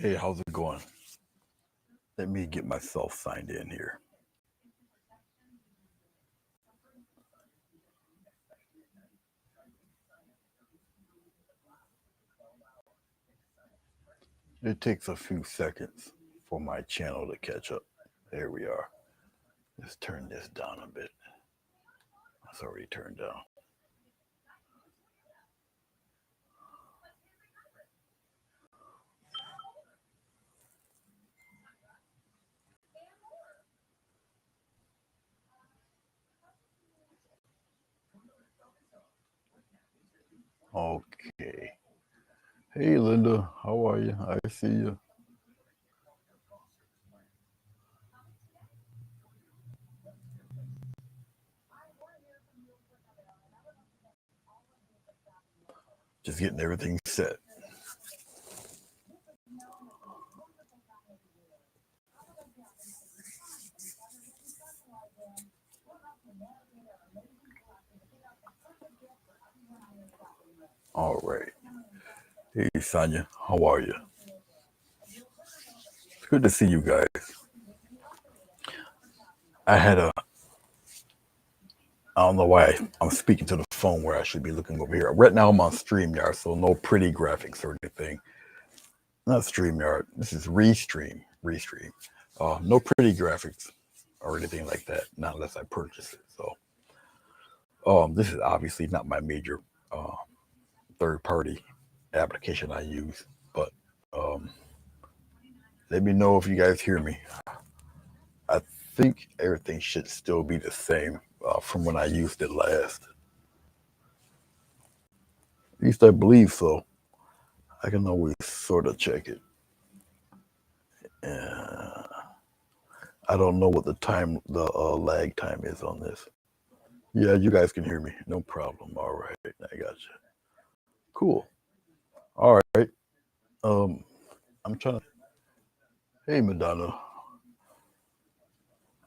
Hey, how's it going? Let me get myself signed in here. It takes a few seconds for my channel to catch up. There we are. Let's turn this down a bit. It's already turned down. Okay. Hey, Linda, how are you? I see you. Just getting everything set. All right. Hey, Sonia, how are you? It's good to see you guys. I had a, I don't know why I'm speaking to the phone where I should be looking over here. Right now I'm on StreamYard, so no pretty graphics or anything. Not StreamYard. This is Restream. Restream. No pretty graphics or anything like that, not unless I purchase it. So, this is obviously not my major uh, third-party application I use, but um, let me know if you guys hear me. I think everything should still be the same from when I used it last. At least I believe so. I can always sort of check it. Uh, I don't know what the lag time is on this. Yeah, you guys can hear me. No problem. All right, I got you. Cool. All right. Um, I'm trying to. Hey, Madonna.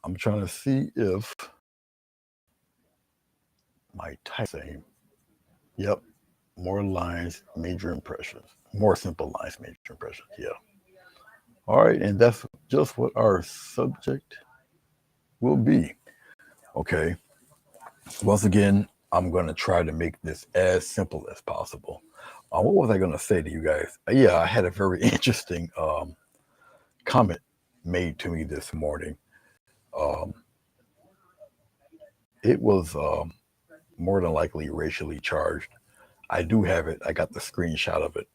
I'm trying to see if my type same. Yep. More lines, major impressions. More simple lines, major impressions. Yeah. All right, and that's just what our subject will be. Okay. Once again, I'm going to try to make this as simple as possible. What was I going to say to you guys? Yeah, I had a very interesting comment made to me this morning. Um, it was more than likely racially charged. I do have it. I got the screenshot of it.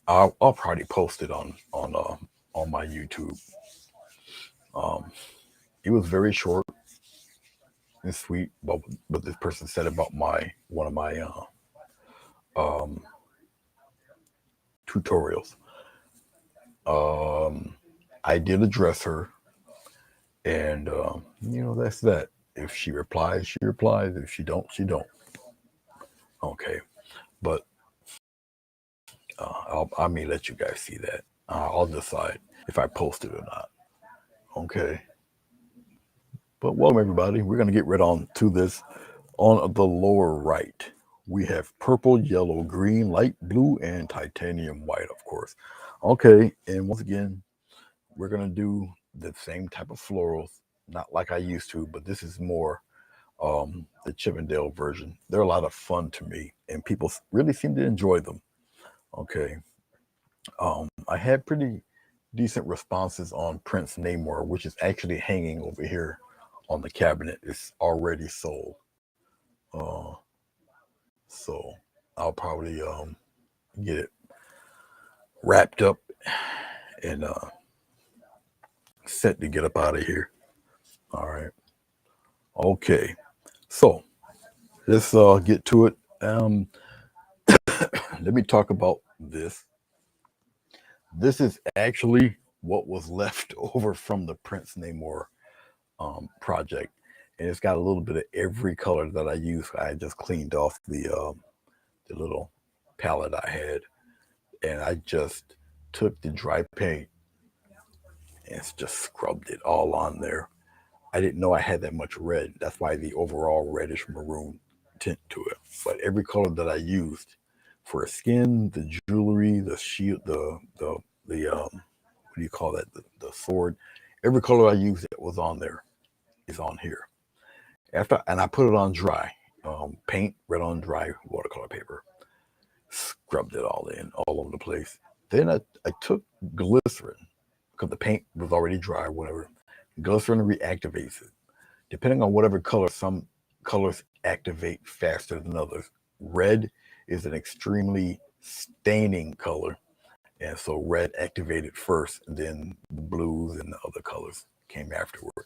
I'll probably post it on my YouTube. Um, it was very short and sweet, but what this person said about my one of my um, tutorials. Um, I did address her, and that's that. If she replies, she replies. If she don't, she don't. Okay, but I may let you guys see that. I'll decide if I post it or not. Okay. But welcome everybody. We're gonna get right on to this. On the lower right, we have purple, yellow, green, light blue, and titanium white, of course. Okay, and once again, we're gonna do the same type of florals, not like I used to, but this is more the Chippendale version. They're a lot of fun to me, and people really seem to enjoy them. Okay, I had pretty decent responses on Prince Namor, which is actually hanging over here on the cabinet. It's already sold. Uh, so I'll probably get it wrapped up and set to get up out of here. All right. Okay. So let's get to it. Let me talk about this. This is actually what was left over from the Prince Namor project, and it's got a little bit of every color that I use. I just cleaned off the little palette I had, and I just took the dry paint and just scrubbed it all on there. I didn't know I had that much red. That's why the overall reddish maroon tint to it. But every color that I used for skin, the jewelry, the shield, the what do you call that? The sword. Every color I used that was on there is on here. And I put it on dry. Paint, red on dry watercolor paper. Scrubbed it all in, all over the place. Then I took glycerin, because the paint was already dry, whatever. Glycerin reactivates it. Depending on whatever color, some colors activate faster than others. Red is an extremely staining color, and so red activated first, and then the blues and the other colors came afterward.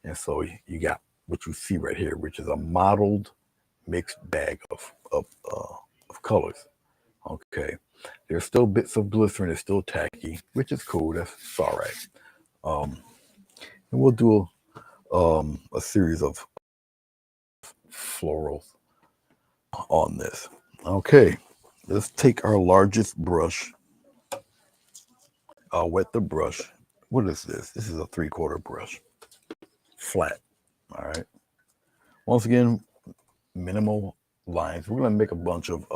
And so you got what you see right here, which is a mottled mixed bag of colors. Okay, there's still bits of glycerin. It's still tacky, which is cool. That's all right. And we'll do a series of florals on this. Okay, let's take our largest brush. I'll wet the brush. What is this? This is a 3/4 brush, flat. All right. Once again, minimal lines. We're gonna make a bunch of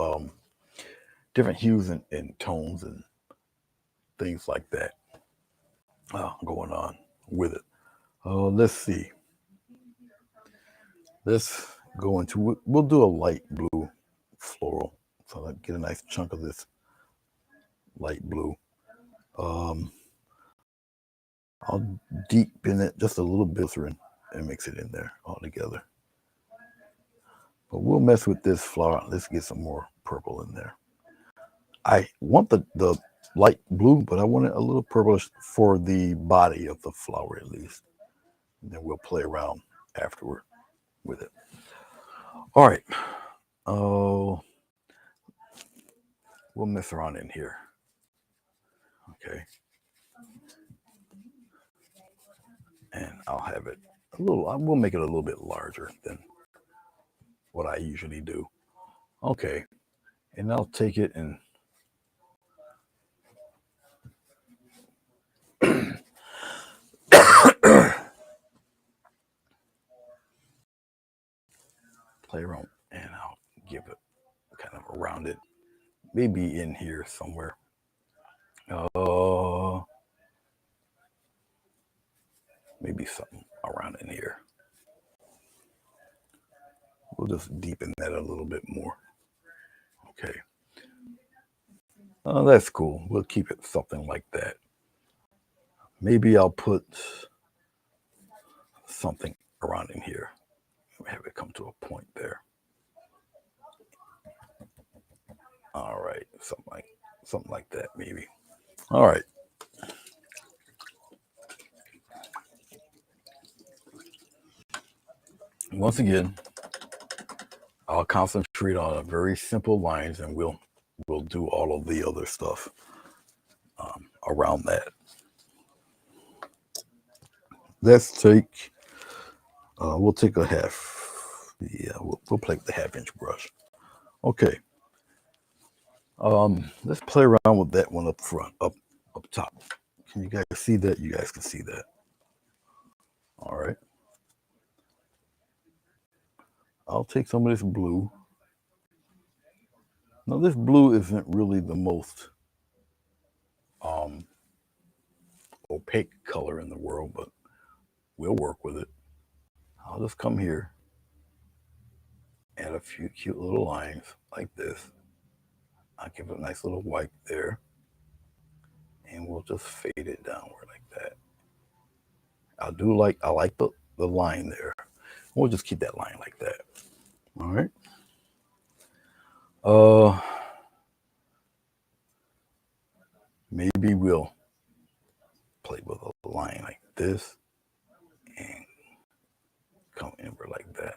different hues and tones and things like that going on with it. Let's see. Let's go into, we'll do a light blue floral. So I'll get a nice chunk of this light blue. I'll deepen it just a little bit and mix it in there all together. But we'll mess with this flower. Let's get some more purple in there. I want the light blue, but I want it a little purplish for the body of the flower at least. And then we'll play around afterward with it. All right. Oh, we'll mess around in here. Okay. And I'll have it we'll make it a little bit larger than what I usually do. Okay. And I'll take it and play around, and I'll give it kind of around it, maybe in here somewhere. Maybe something around in here. We'll just deepen that a little bit more. Okay. That's cool. We'll keep it something like that. Maybe I'll put something around in here. Have it come to a point there. All right, something like that, maybe. All right. Once again, I'll concentrate on very simple lines, and we'll do all of the other stuff around that. Let's take. We'll take a half. Yeah, we'll play with the 1/2-inch brush. Okay. Let's play around with that one up front, up top. Can you guys see that? You guys can see that. All right. I'll take some of this blue. Now, this blue isn't really the most opaque color in the world, but we'll work with it. I'll just come here, add a few cute little lines like this. I'll give it a nice little white there, and we'll just fade it downward like that. I like the line there. We'll just keep that line like that. All right. Maybe we'll play with a line like this and come inward like that.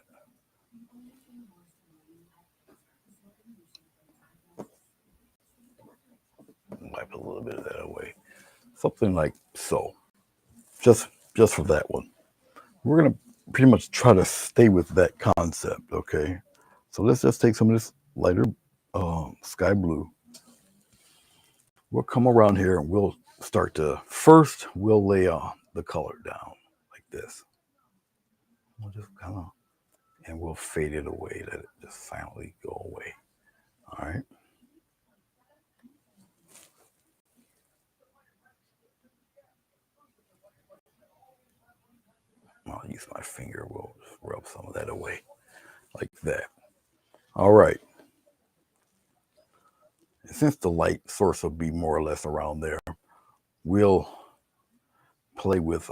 Wipe a little bit of that away. Something like so. Just for that one. We're gonna pretty much try to stay with that concept, okay? So let's just take some of this lighter sky blue. We'll come around here and we'll start to, first we'll lay the color down like this. We'll just kind of, and we'll fade it away, let it just silently go away. All right. I'll use my finger. We'll rub some of that away like that. All right. And since the light source will be more or less around there, we'll play with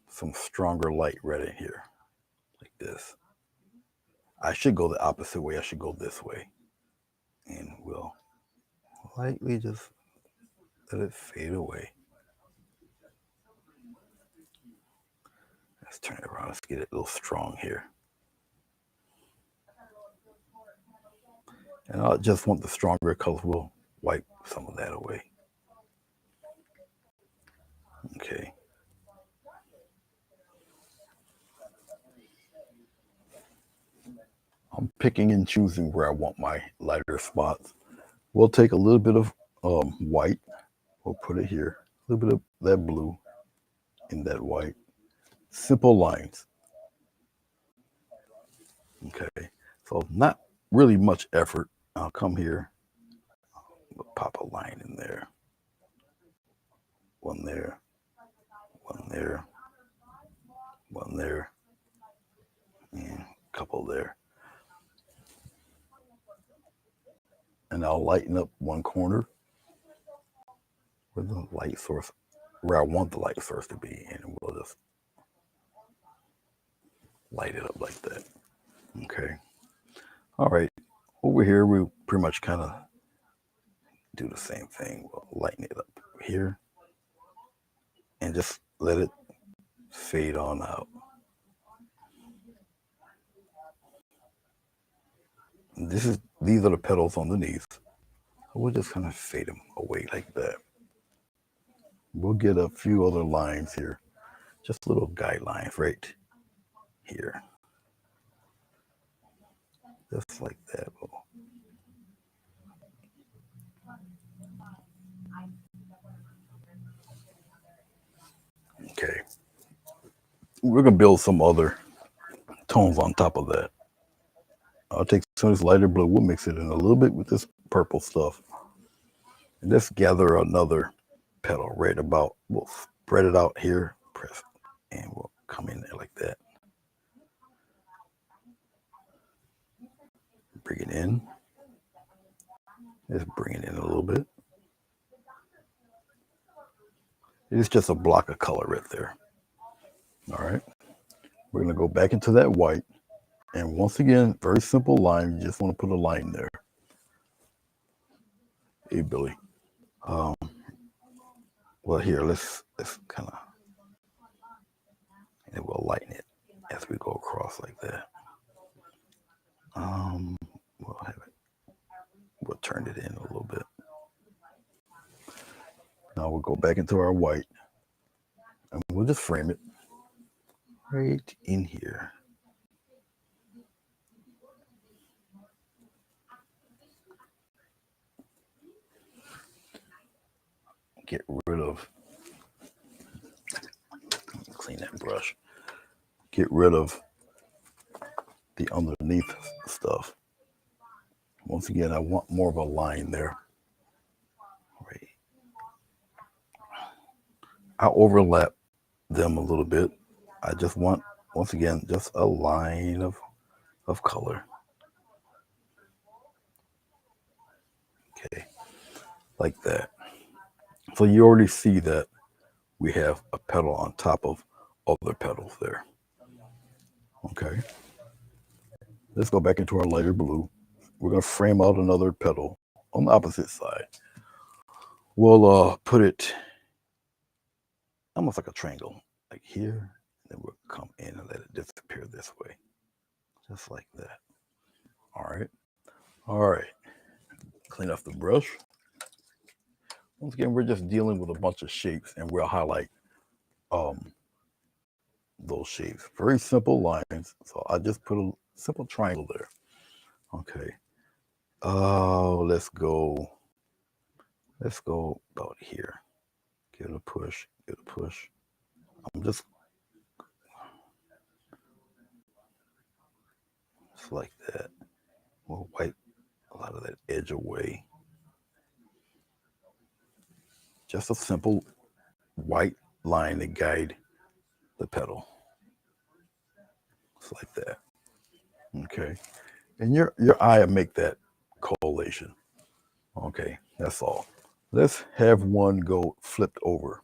some stronger light right in here, like this. I should go the opposite way. I should go this way. And we'll lightly just let it fade away. Let's turn it around. Let's get it a little strong here. And I just want the stronger colors. We'll wipe some of that away. Okay. I'm picking and choosing where I want my lighter spots. We'll take a little bit of white. We'll put it here. A little bit of that blue in that white. Simple lines. Okay. So not really much effort. I'll come here. We'll pop a line in there. One there. One there. One there. And a couple there. And I'll lighten up one corner where the light source, where I want the light source to be, and we'll just light it up like that. Okay. All right. Over here, we pretty much kind of do the same thing. We'll lighten it up here and just let it fade on out. These are the petals underneath. We'll just kind of fade them away like that. We'll get a few other lines here, just little guidelines right here, just like that. Okay, we're gonna build some other tones on top of that. I'll take some of this lighter blue. We'll mix it in a little bit with this purple stuff, and let's gather another petal right about. We'll spread it out here, press, and we'll come in there like that. Bring it in. Just bring it in a little bit. It's just a block of color right there. All right. We're going to go back into that white. And once again, very simple line. You just want to put a line there. Hey, Billy. Well, here, let's kind of, and we'll lighten it as we go across like that. We'll have it. We'll turn it in a little bit. Now we'll go back into our white, and we'll just frame it right in here. Get rid of, clean that brush. Get rid of the underneath stuff. Once again, I want more of a line there. Right. I'll overlap them a little bit. I just want, once again, just a line of color. Okay, like that. So you already see that we have a petal on top of other petals there. Okay. Let's go back into our lighter blue. We're going to frame out another petal on the opposite side. We'll put it almost like a triangle, like here, and then we'll come in and let it disappear this way, just like that. All right. All right. Clean off the brush. Once again, we're just dealing with a bunch of shapes, and we'll highlight those shapes. Very simple lines. So I just put a simple triangle there. Okay. Let's go about here. Give it a push, give it a push. I'm just like that. We'll wipe a lot of that edge away. Just a simple white line to guide the petal. Just like that. Okay. And your eye will make that correlation. Okay, that's all. Let's have one go flipped over,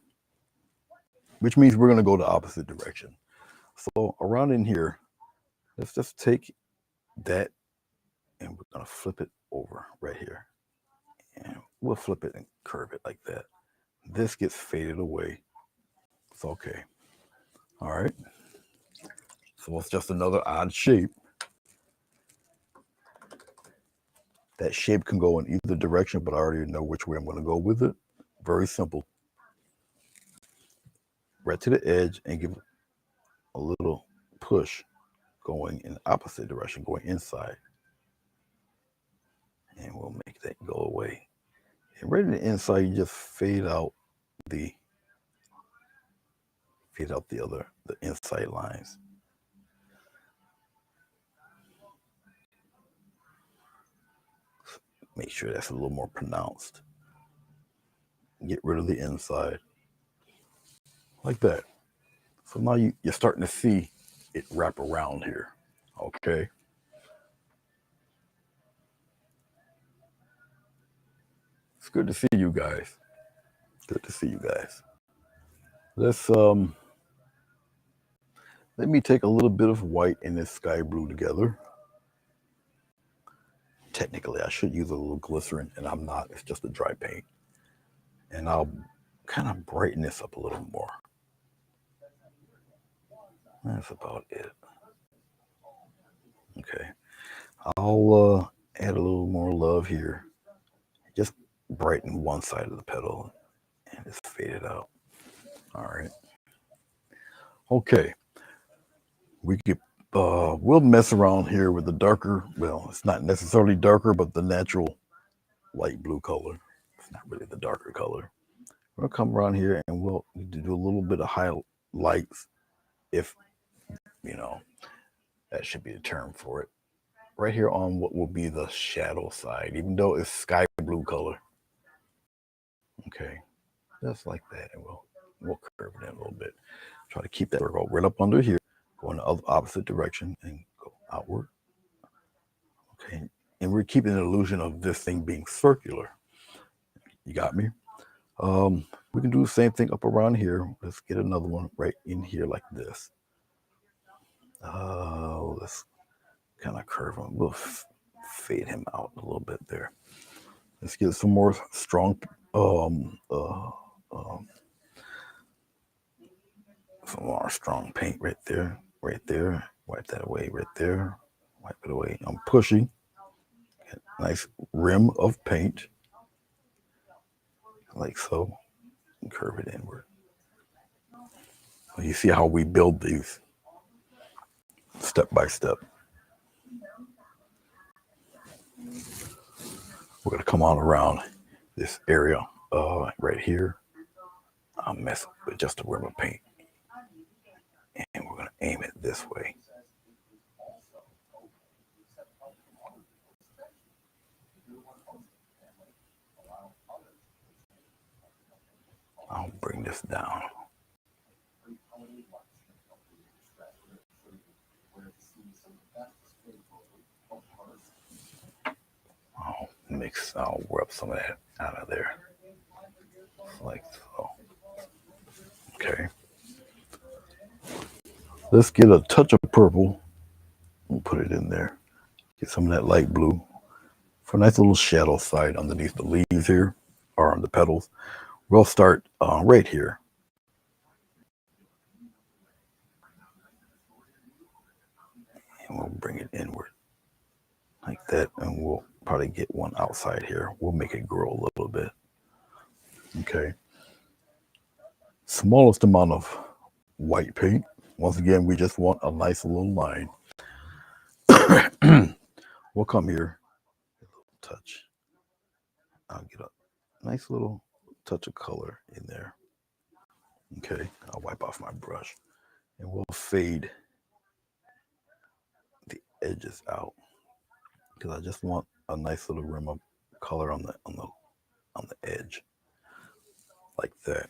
which means we're going to go the opposite direction. So around in here, let's just take that and we're going to flip it over right here. And we'll flip it and curve it like that. This gets faded away. It's okay. All right. So it's just another odd shape. That shape can go in either direction, but I already know which way I'm going to go with it. Very simple. Right to the edge and give a little push going in the opposite direction, going inside. And we'll make that go away. And right in the inside, you just fade out the inside lines. Make sure that's a little more pronounced. Get rid of the inside. Like that. So now you're starting to see it wrap around here. Okay. It's good to see you guys. Good to see you guys. Let's let me take a little bit of white and this sky blue together. Technically, I should use a little glycerin, and I'm not. It's just a dry paint. And I'll kind of brighten this up a little more. That's about it. Okay. I'll add a little more love here. Just brighten one side of the petal and just fade it out. All right. Okay. We'll mess around here with the darker, well, it's not necessarily darker, but the natural light blue color. It's not really the darker color. We'll come around here and we'll do a little bit of highlights, if, that should be the term for it. Right here on what will be the shadow side, even though it's sky blue color. Okay, just like that, and we'll curve it in a little bit. Try to keep that circle right up under here, go in the opposite direction and go outward. Okay, and we're keeping the illusion of this thing being circular. You got me? We can do the same thing up around here. Let's get another one right in here like this. Let's kind of curve him. We'll fade him out a little bit there. Let's get some more strong, some more strong paint right there. Wipe that away right there. Wipe it away. I'm pushing. Nice rim of paint, like so, and curve it inward. You see how we build these step by step. We're going to come on around this area right here. I'll mess with just a rim of paint. And we're going to aim it this way. I'll bring this down. I'll rub some of that out of there. Like so. Okay. Let's get a touch of purple. We'll put it in there. Get some of that light blue for a nice little shadow side underneath the leaves here, or on the petals. We'll start right here. And we'll bring it inward like that, and we'll probably get one outside here. We'll make it grow a little bit. Okay. Smallest amount of white paint. Once again, we just want a nice little line. We'll come here, a little touch. I'll get a nice little touch of color in there. Okay, I'll wipe off my brush, and we'll fade the edges out because I just want a nice little rim of color on the edge, like that.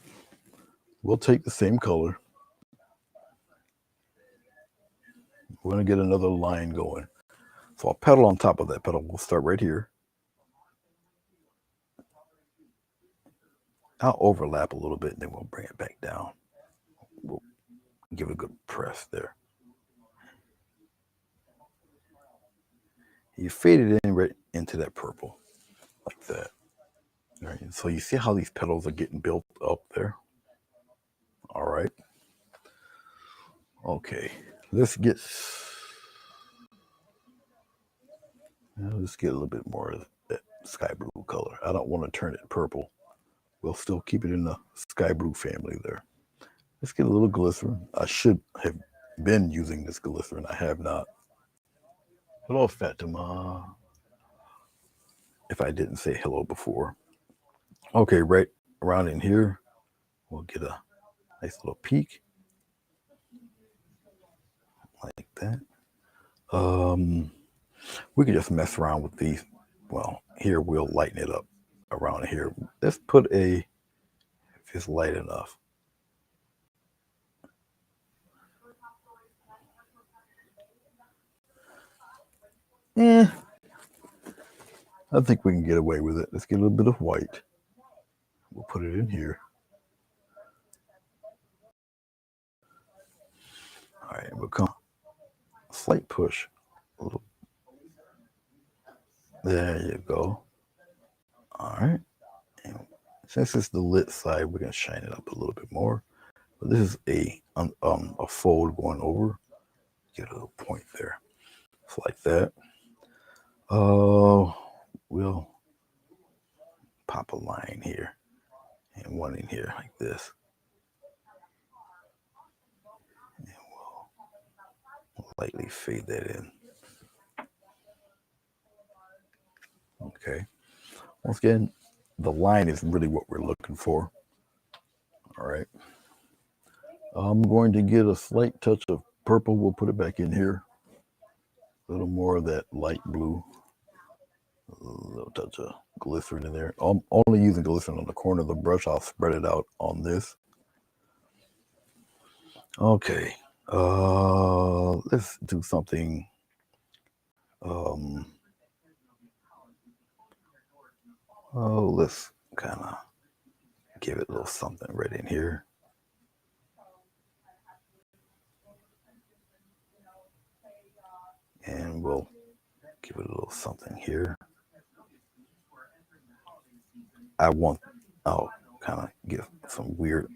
We'll take the same color. We're going to get another line going. So I'll petal on top of that petal. We'll start right here. I'll overlap a little bit and then we'll bring it back down. We'll give it a good press there. You fade it in right into that purple, like that. All right, so you see how these petals are getting built up there? All right. Okay, let's get a little bit more of that sky blue color. I don't want to turn it purple. We'll still keep it in the sky blue family there. Let's get a little glycerin. I should have been using this glycerin. I have not. Hello, Fatima. If I didn't say hello before. Okay, right around in here, we'll get a nice little peak. Like that. We can just mess around with these. Well, here we'll lighten it up around here. Let's put if it's light enough. I think we can get away with it. Let's get a little bit of white. We'll put it in here. All right, we'll come slight push. A little. There you go. All right. And since it's the lit side, we're gonna shine it up a little bit more. But this is a fold going over. Get a little point there. It's like that. We'll pop a line here and one in here like this. And we'll lightly fade that in. Okay. Once again, the line is really what we're looking for. All right. I'm going to get a slight touch of purple. We'll put it back in here. A little more of that light blue. A little touch of glycerin in there. I'm only using glycerin on the corner of the brush. I'll spread it out on this. Okay. Let's do something. Let's kind of give it a little something right in here. And we'll give it a little something here. I'll kind of give some weird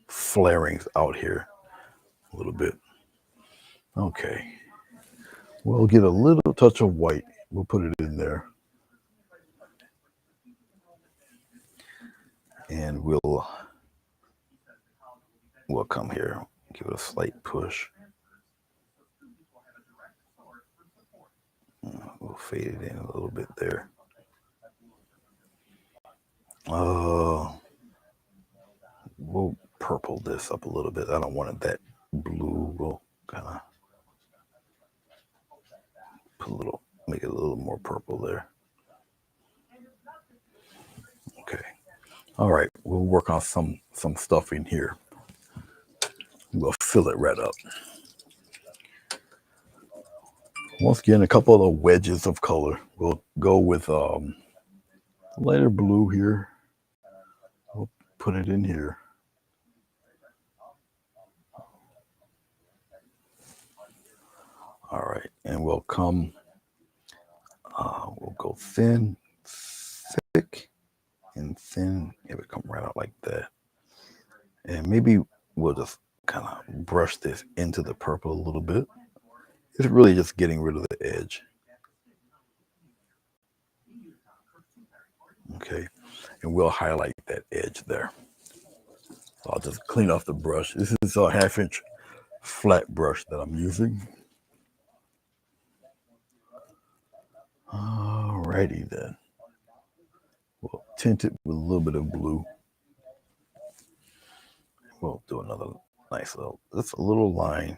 flarings out here a little bit. Okay. We'll get a little touch of white. We'll put it in there. And we'll come here, give it a slight push. We'll fade it in a little bit there. We'll purple this up a little bit. I don't want it that blue. We'll kind of make it a little more purple there. Okay. All right. We'll work on some stuff in here. We'll fill it right up. Once again, a couple of the wedges of color. We'll go with lighter blue here. We'll put it in here. All right, and we'll come. We'll go thin, thick, and thin. It would come right out like that. And maybe we'll just kind of brush this into the purple a little bit. It's really just getting rid of the edge. Okay, and we'll highlight that edge there. So I'll just clean off the brush. This is a 1/2 inch flat brush that I'm using. Alrighty then. We'll tint it with a little bit of blue. We'll do another nice little, just a little line.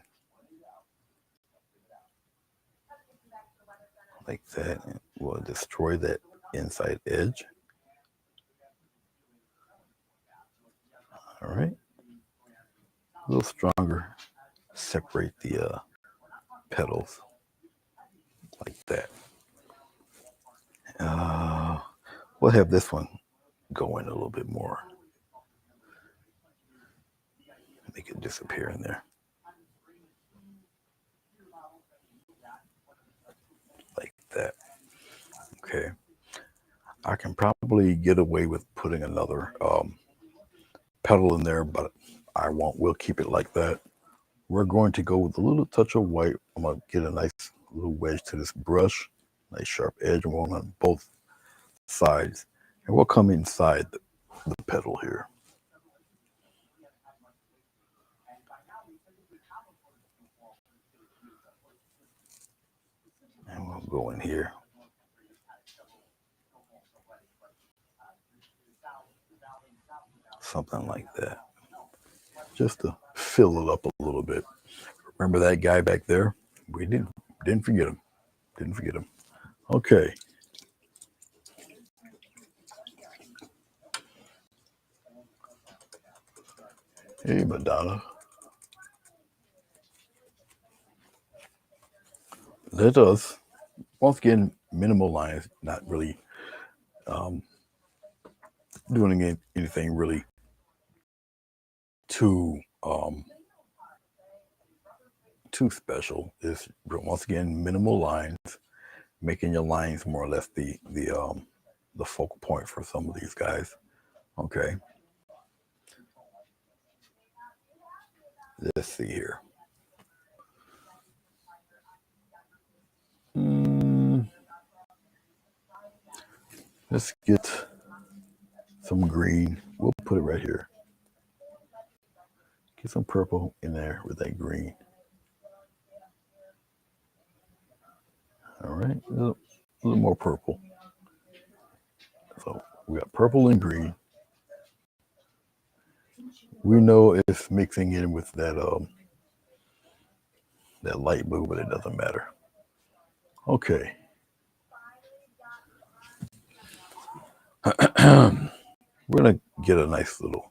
Like that. And we'll destroy that inside edge. All right. A little stronger separate the petals like that. We'll have this one go in a little bit more. Make it disappear in there. Like that. Okay. I can probably get away with putting another petal in there, but I won't. We'll keep it like that. We're going to go with a little touch of white. I'm going to get a nice little wedge to this brush, nice sharp edge on both sides. And we'll come inside the petal here. And we'll go in here. Something like that. Just to fill it up a little bit. Remember that guy back there? We didn't forget him. Didn't forget him. Okay. Hey, Madonna. Let us, once again, minimal lines, not really doing anything really too special. Is once again minimal lines, making your lines more or less the focal point for some of these guys. Okay. Let's see here. Let's get some green. We'll put it right here. Get some purple in there with that green. All right, a little more purple. So we got purple and green. We know it's mixing in with that that light blue, but it doesn't matter. Okay. We're gonna get a nice little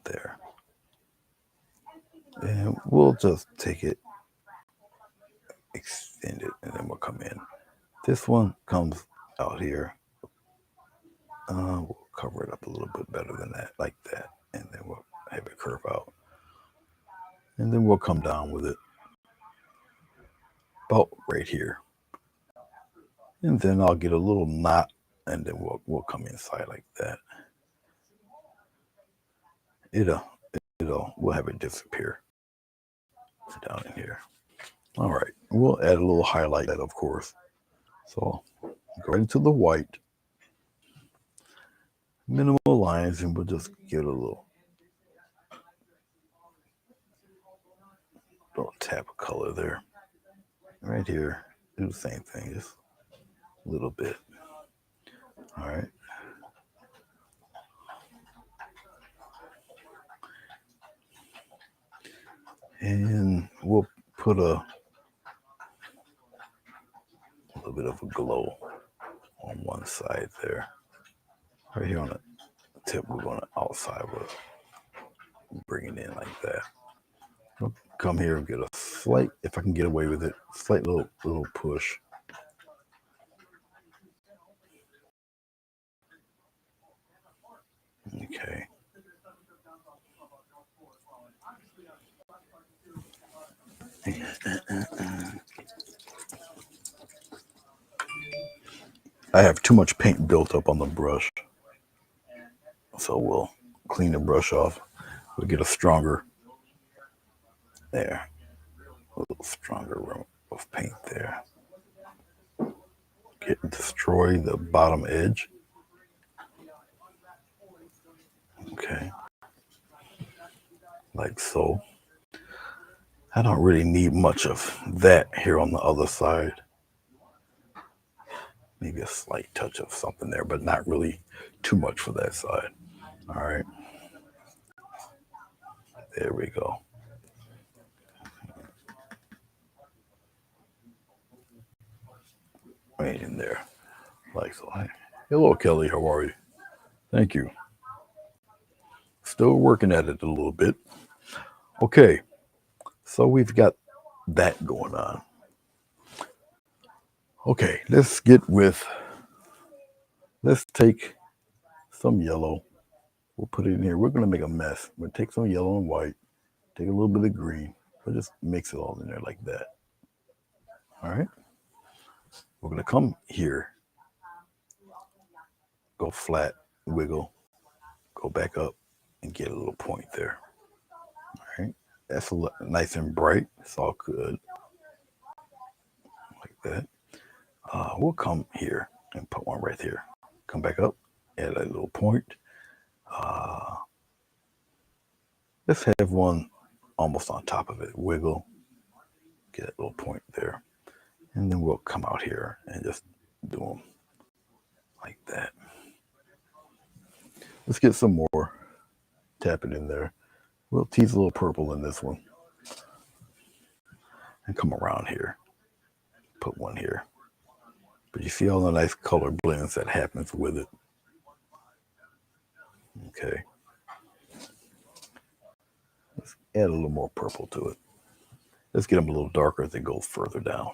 there. And we'll just take it, extend it, and then we'll come in. This one comes out here. We'll cover it up a little bit better than that, like that. And then we'll have it curve out. And then we'll come down with it about right here. And then I'll get a little knot, and then we'll come inside like that. We'll have it disappear down in here. All right, we'll add a little highlight, of course. So go right into the white, minimal lines, and we'll just get a little tap of color there. Right here, do the same thing, just a little bit. All right. And we'll put a little bit of a glow on one side there. Right here on the tip, we're going to outside with bring it in like that. We'll come here and get a slight, if I can get away with it, slight little push. Okay. I have too much paint built up on the brush, so we'll clean the brush off. We'll get a stronger there, a little stronger room of paint there. Destroy the bottom edge. Okay, like so. I don't really need much of that here on the other side. Maybe a slight touch of something there, but not really too much for that side. All right. There we go. Right in there. Like so. Hello, Kelly. How are you? Thank you. Still working at it a little bit. Okay, so we've got that going on. Okay, let's take some yellow. We'll put it in here. We're going to make a mess. We'll take some yellow and white, take a little bit of green. We'll just mix it all in there like that. All right. We're going to come here, go flat, wiggle, go back up, and get a little point there. All right. That's nice and bright. It's all good. Like that. We'll come here and put one right here. Come back up, add a little point. Let's have one almost on top of it. Wiggle, get a little point there. And then we'll come out here and just do them like that. Let's get some more. Tap it in there. We'll tease a little purple in this one. And come around here. Put one here. But you see all the nice color blends that happens with it. Okay. Let's add a little more purple to it. Let's get them a little darker as they go further down.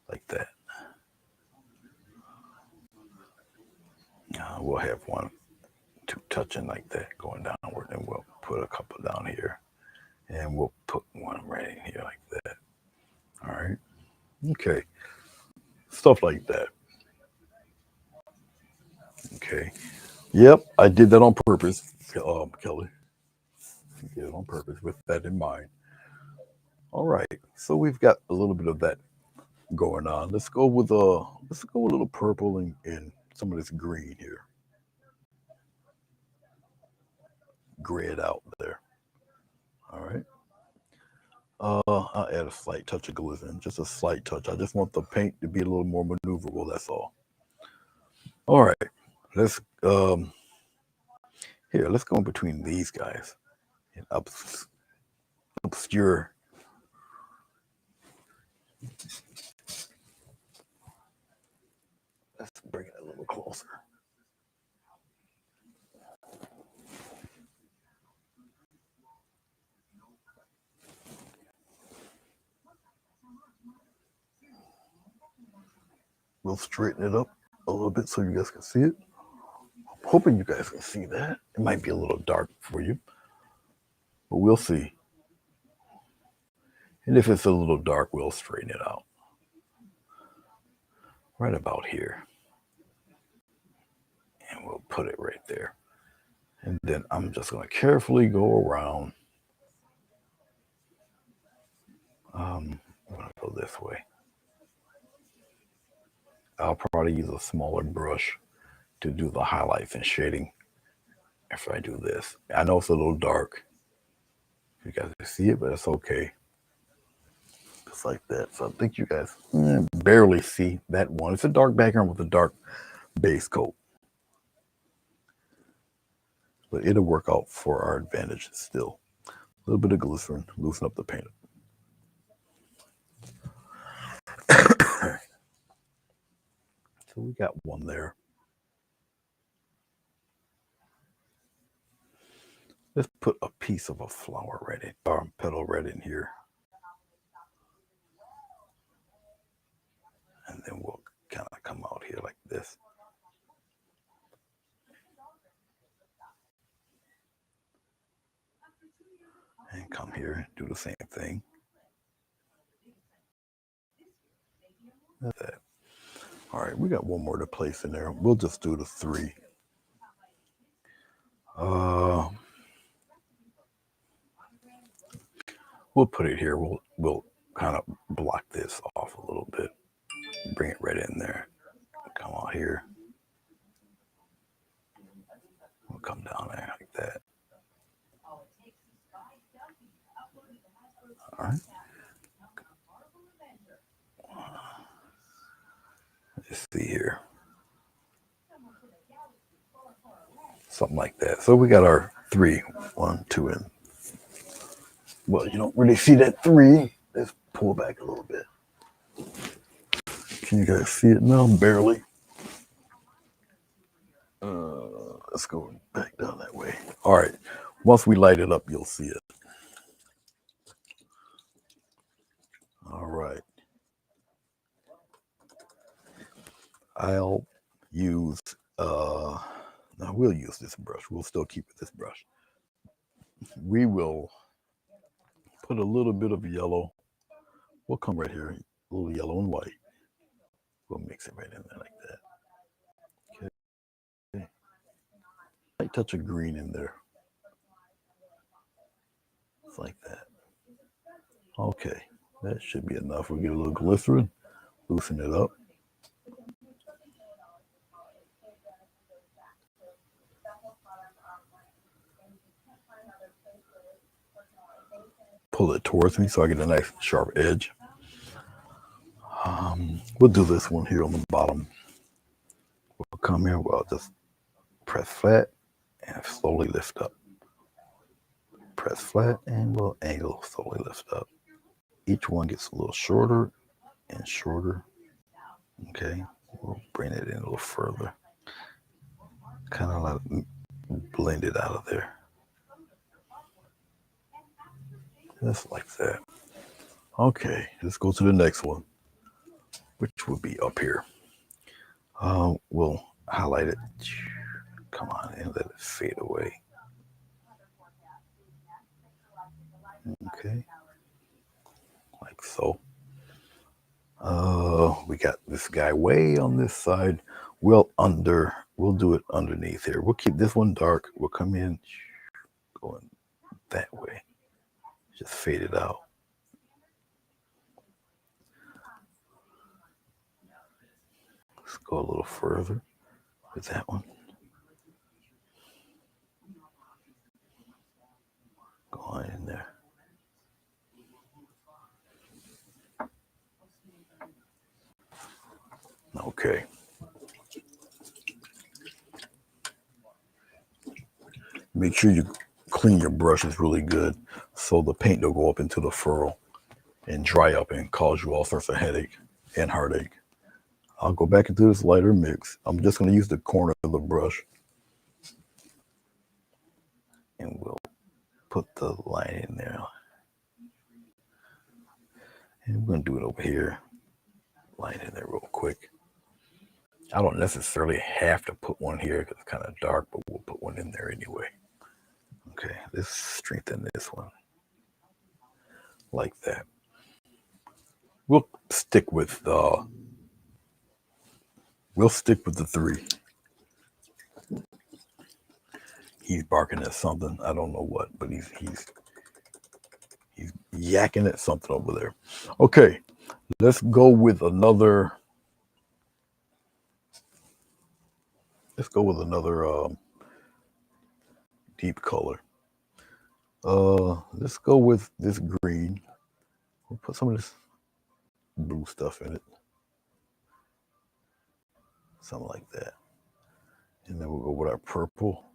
Like that. We'll have one, two touching like that going downward, and we'll put a couple down here. And we'll put one right in here like that. All right. Okay. Stuff like that. Okay. Yep, I did that on purpose, Kelly. I did it on purpose with that in mind. All right. So we've got a little bit of that going on. Let's go with a little purple and some of this green here. Gray it out there. All right. I'll add a slight touch of glycerin, just a slight touch. I just want the paint to be a little more maneuverable. That's all. All right. Let's here. Let's go in between these guys and obscure. Let's bring it a little closer. We'll straighten it up a little bit so you guys can see it. I'm hoping you guys can see that. It might be a little dark for you, but we'll see. And if it's a little dark, we'll straighten it out. Right about here. And we'll put it right there. And then I'm just going to carefully go around. I'm going to go this way. I'll probably use a smaller brush to do the highlights and shading after I do this. I know it's a little dark. You guys can see it, but it's okay. Just like that. So I think you guys barely see that one. It's a dark background with a dark base coat. But it'll work out for our advantage still. A little bit of glycerin, loosen up the paint. So we got one there. Let's put a piece of a flower right in, or petal right in here. And then we'll kind of come out here like this. And come here, do the same thing. That's that. All right, we got one more to place in there. We'll just do the 3. We'll put it here. We'll kind of block this off a little bit. Bring it right in there. Come out here. We'll come down there like that. All right. Let's see here. Something like that. So we got our 3. 1, 2, and well, you don't really see that 3. Let's pull back a little bit. Can you guys see it now? Barely. Let's go back down that way. All right. Once we light it up, you'll see it. All right. I'll use, now we'll use this brush. We'll still keep this brush. We will put a little bit of yellow. We'll come right here, a little yellow and white. We'll mix it right in there like that. Okay. Light touch of green in there. It's like that. Okay, that should be enough. We'll get a little glycerin, loosen it up. Pull it towards me so I get a nice sharp edge. We'll do this one here on the bottom. We'll come here, we'll just press flat and slowly lift up. Press flat and we'll angle, slowly lift up. Each one gets a little shorter and shorter. Okay, we'll bring it in a little further. Kind of like blend it out of there. Just like that. Okay, let's go to the next one, which will be up here. We'll highlight it. Come on, and let it fade away. Okay, like so. We got this guy way on this side. We'll do it underneath here. We'll keep this one dark. We'll come in, going that way. Just fade it out. Let's go a little further with that one. Go on in there. Okay. Make sure you clean your brushes really good so the paint don't go up into the furrow and dry up and cause you all sorts of headache and heartache. I'll go back into this lighter mix. I'm just going to use the corner of the brush and we'll put the line in there. And we're going to do it over here. Line in there real quick. I don't necessarily have to put one here because it's kind of dark, but we'll put one in there anyway. Okay, let's strengthen this one like that. We'll stick with the 3. He's barking at something. I don't know what, but he's yakking at something over there. Okay, let's go with another. Let's go with another deep color. Let's go with this green. We'll put some of this blue stuff in it. Something like that. And then we'll go with our purple.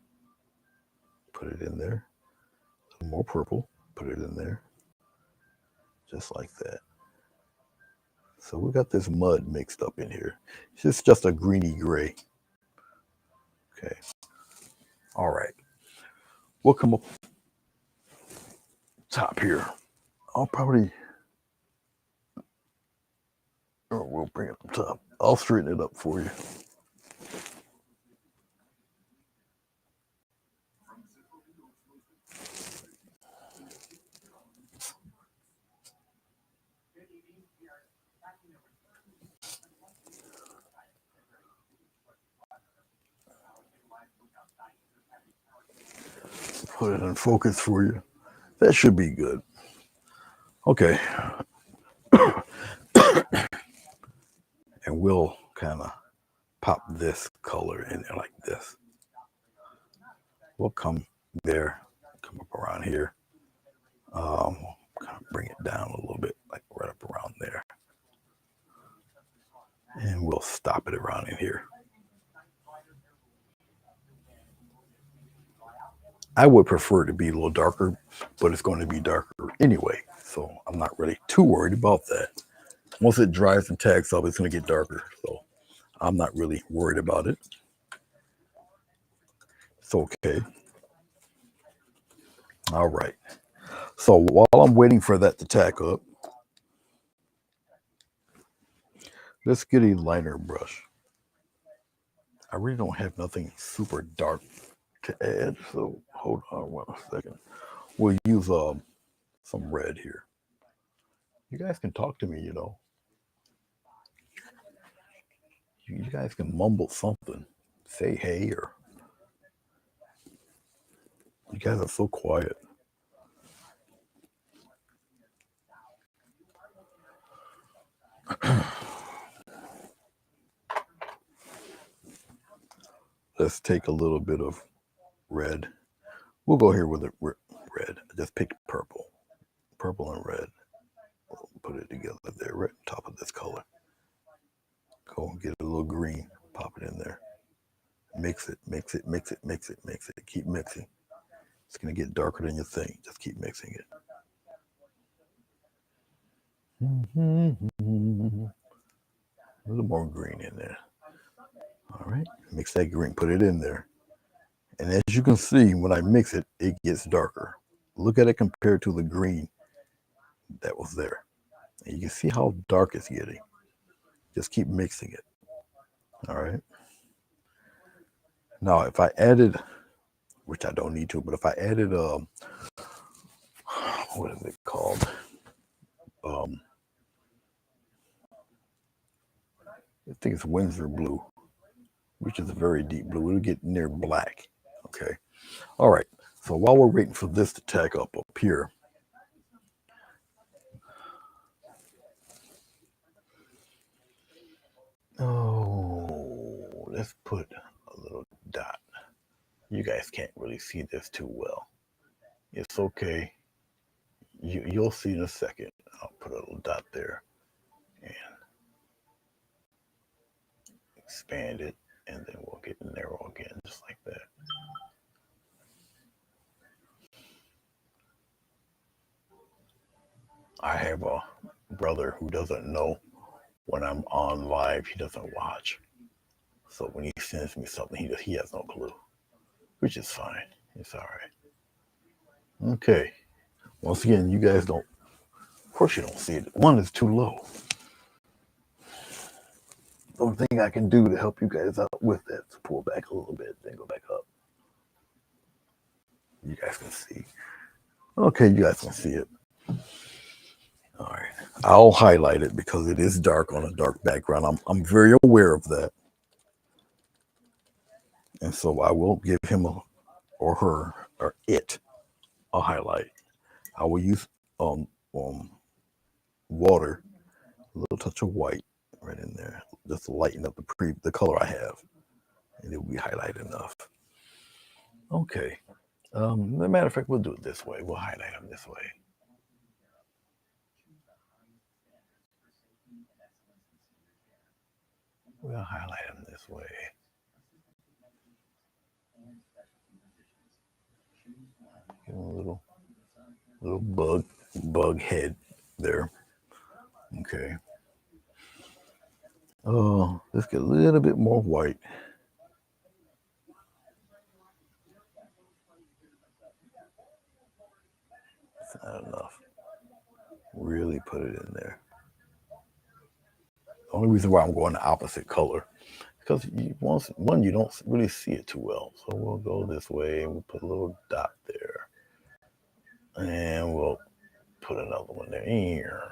Put it in there. Some more purple. Put it in there. Just like that. So we got this mud mixed up in here. It's just a greeny gray. Okay. All right. We'll come up top here. We'll bring it up top. I'll straighten it up for you. Put it in focus for you. That should be good. Okay. And we'll kind of pop this color in there like this. We'll come there, come up around here. Kind of bring it down a little bit, like right up around there. And we'll stop it around in here. I would prefer it to be a little darker, but it's going to be darker anyway. So I'm not really too worried about that. Once it dries and tags up, it's going to get darker. So I'm not really worried about it. It's okay. All right. So while I'm waiting for that to tack up, let's get a lighter brush. I really don't have nothing super dark to add, so hold on 1 second. We'll use some red here. You guys can talk to me, you know. You guys can mumble something, say hey, or you guys are so quiet. Let's take a little bit of red. We'll go here with it red. I just picked purple and red. We'll put it together there, right on top of this color. Go and get a little green, pop it in there. Mix it, mix it, mix it, mix it, mix it. Keep mixing. It's gonna get darker than you think. Just keep mixing it. A little more green in there. All right, mix that green, put it in there. And as you can see, when I mix it, it gets darker. Look at it compared to the green that was there. And you can see how dark it's getting. Just keep mixing it. All right. Now, if I added, which I don't need to, but if I added, what is it called? Um, I think it's Windsor blue, which is a very deep blue. It'll get near black. Okay. All right. So while we're waiting for this to tack up here, oh, let's put a little dot. You guys can't really see this too well. It's okay. You'll see in a second. I'll put a little dot there and expand it, and then we'll get narrow again, just like that. I have a brother who doesn't know when I'm on live. He doesn't watch. So when he sends me something, he has no clue, which is fine. It's all right. Okay. Once again, you guys don't, of course, you don't see it. One is too low. The only thing I can do to help you guys out with that is pull back a little bit, then go back up. You guys can see. Okay, you guys can see it. All right. I'll highlight it because it is dark on a dark background. I'm very aware of that. And so I will give him or her or it a highlight. I will use water, a little touch of white right in there, just to lighten up the color I have, and it will be highlighted enough. Okay. As a matter of fact, we'll do it this way. We'll highlight them this way. We'll highlight them this way. Give them a little bug head there. Okay. Oh, let's get a little bit more white. It's not enough. Really put it in there. The only reason why I'm going the opposite color because you don't really see it too well. So we'll go this way and we'll put a little dot there, and we'll put another one there.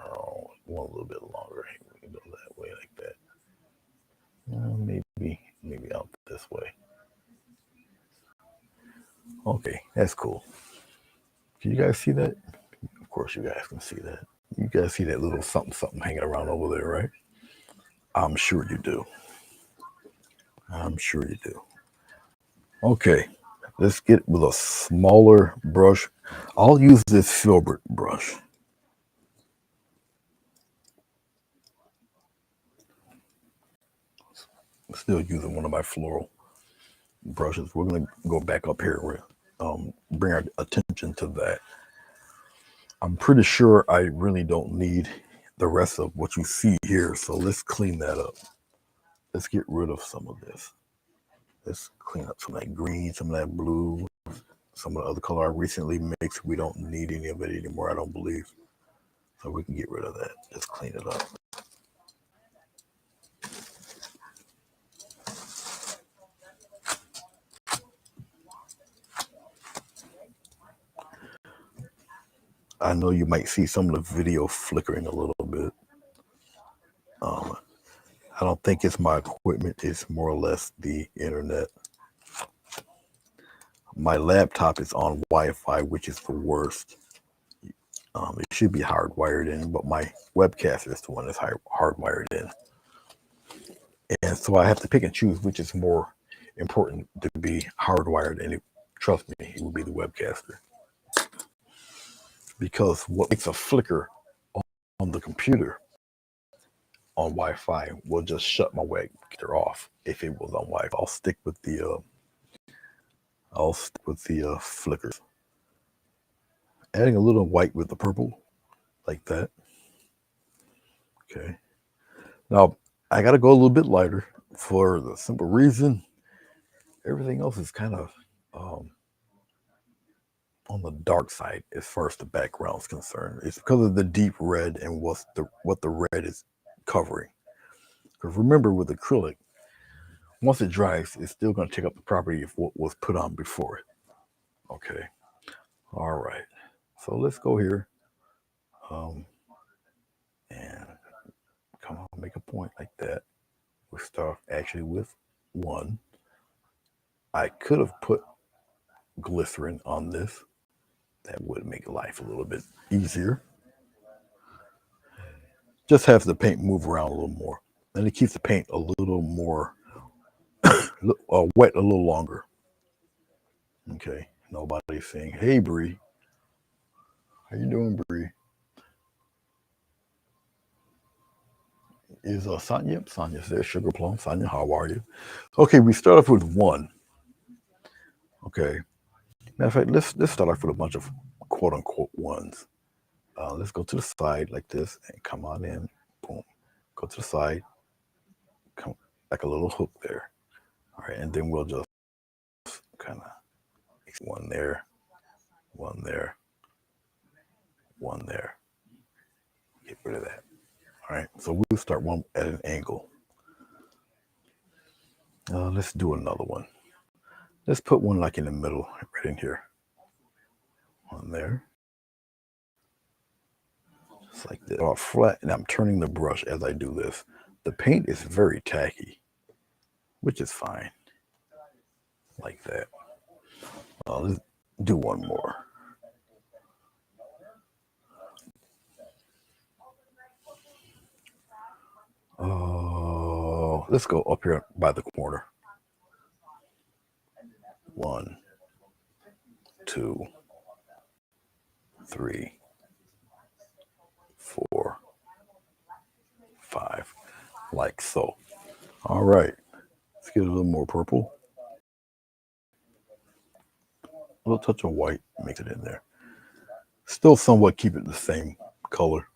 One a little bit longer. We can go that way like that. Maybe out this way. Okay, that's cool. Can you guys see that? Of course, you guys can see that. You guys see that little something hanging around over there, right? I'm sure you do. I'm sure you do. Okay, let's get with a smaller brush. I'll use this filbert brush. I'm still using one of my floral brushes. We're going to go back up here. Bring our attention to that. I'm pretty sure I really don't need the rest of what you see here. So let's clean that up. Let's get rid of some of this. Let's clean up some of that green, some of that blue, some of the other color I recently mixed. We don't need any of it anymore, I don't believe. So we can get rid of that. Just clean it up. I know you might see some of the video flickering a little bit. I don't think it's my equipment. It's more or less the internet. My laptop is on Wi-Fi, which is the worst. It should be hardwired in, but my webcaster is the one that's hardwired in. And so I have to pick and choose which is more important to be hardwired. And trust me, it will be the webcaster. Because what makes a flicker on the computer on Wi-Fi will just shut my webcaster off. If it was on Wi-Fi, I'll stick with the flickers. Adding a little white with the purple, like that. Okay. Now I got to go a little bit lighter for the simple reason everything else is kind of on the dark side as far as the background is concerned. It's because of the deep red and what the red is covering. Because remember, with acrylic, once it dries, it's still going to take up the property of what was put on before it. Okay. All right. So let's go here. And come on, make a point like that. We start actually with 1. I could have put glycerin on this. That would make life a little bit easier. Just have the paint move around a little more. And it keeps the paint a little more wet a little longer. Okay. Nobody's saying, hey, Bree. How you doing, Bree? Is Sonia? Yep, Sonia's there. Sugar Plum. Sonia, how are you? Okay, we start off with 1. Okay. Matter of fact, let's start off with a bunch of quote unquote 1s. Let's go to the side like this and come on in. Boom. Go to the side. Come like a little hook there. All right, and then we'll just kind of 1 there, 1 there, 1 there. Get rid of that. All right, so we'll start 1 at an angle. Let's do another one. Let's put 1 like in the middle, right in here. 1 there. Just like this. Off flat, and I'm turning the brush as I do this. The paint is very tacky, which is fine. Like that. Let's do 1 more. Oh, let's go up here by the corner. 1, 2, 3, 4, 5, like so. All right, let's get a little more purple. A little touch of white, mix it in there. Still somewhat keep it the same color.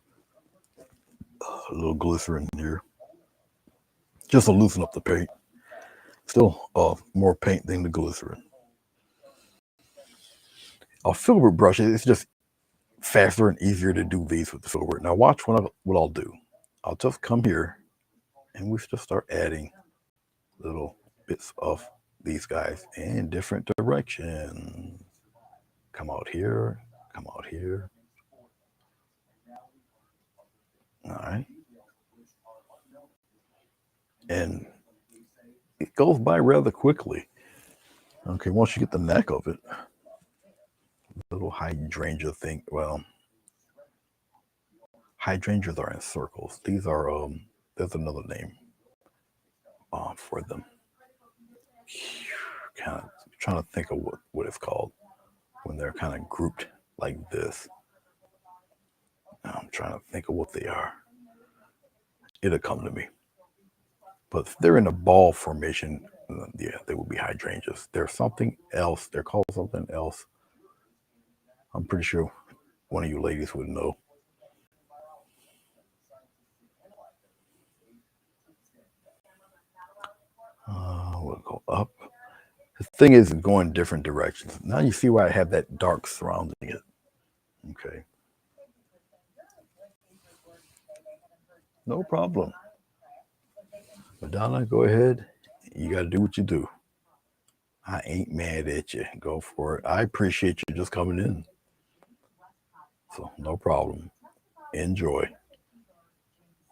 A little glycerin here, just to loosen up the paint. Still more paint than the glycerin. A filbert brush, it's just faster and easier to do these with the filbert. Now watch what I'll do. I'll just come here and we just start adding little bits of these guys in different directions. Come out here, come out here. All right. And it goes by rather quickly. Okay, once you get the neck of it, little hydrangea thing. Well, hydrangeas are in circles. These are there's another name for them. Kind of trying to think of what it's called when they're kind of grouped like this. I'm trying to think of what they are. It'll come to me. But if they're in a ball formation, yeah, they will be hydrangeas. There's something else. They're called something else. I'm pretty sure one of you ladies would know. We'll go up. The thing is going different directions. Now you see why I have that dark surrounding it. Okay. No problem. Madonna, go ahead. You got to do what you do. I ain't mad at you. Go for it. I appreciate you just coming in. So, no problem. Enjoy.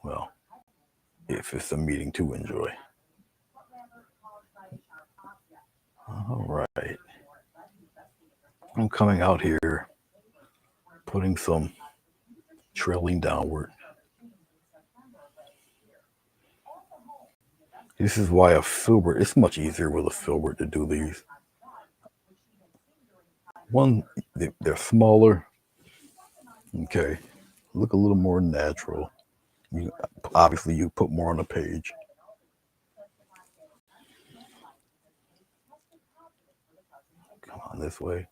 Well, if it's a meeting to enjoy. All right. I'm coming out here, putting some trailing downward. This is why a filbert, it's much easier with a filbert to do these. One, they're smaller. Okay. Look a little more natural. Obviously, you put more on the page. Come on this way.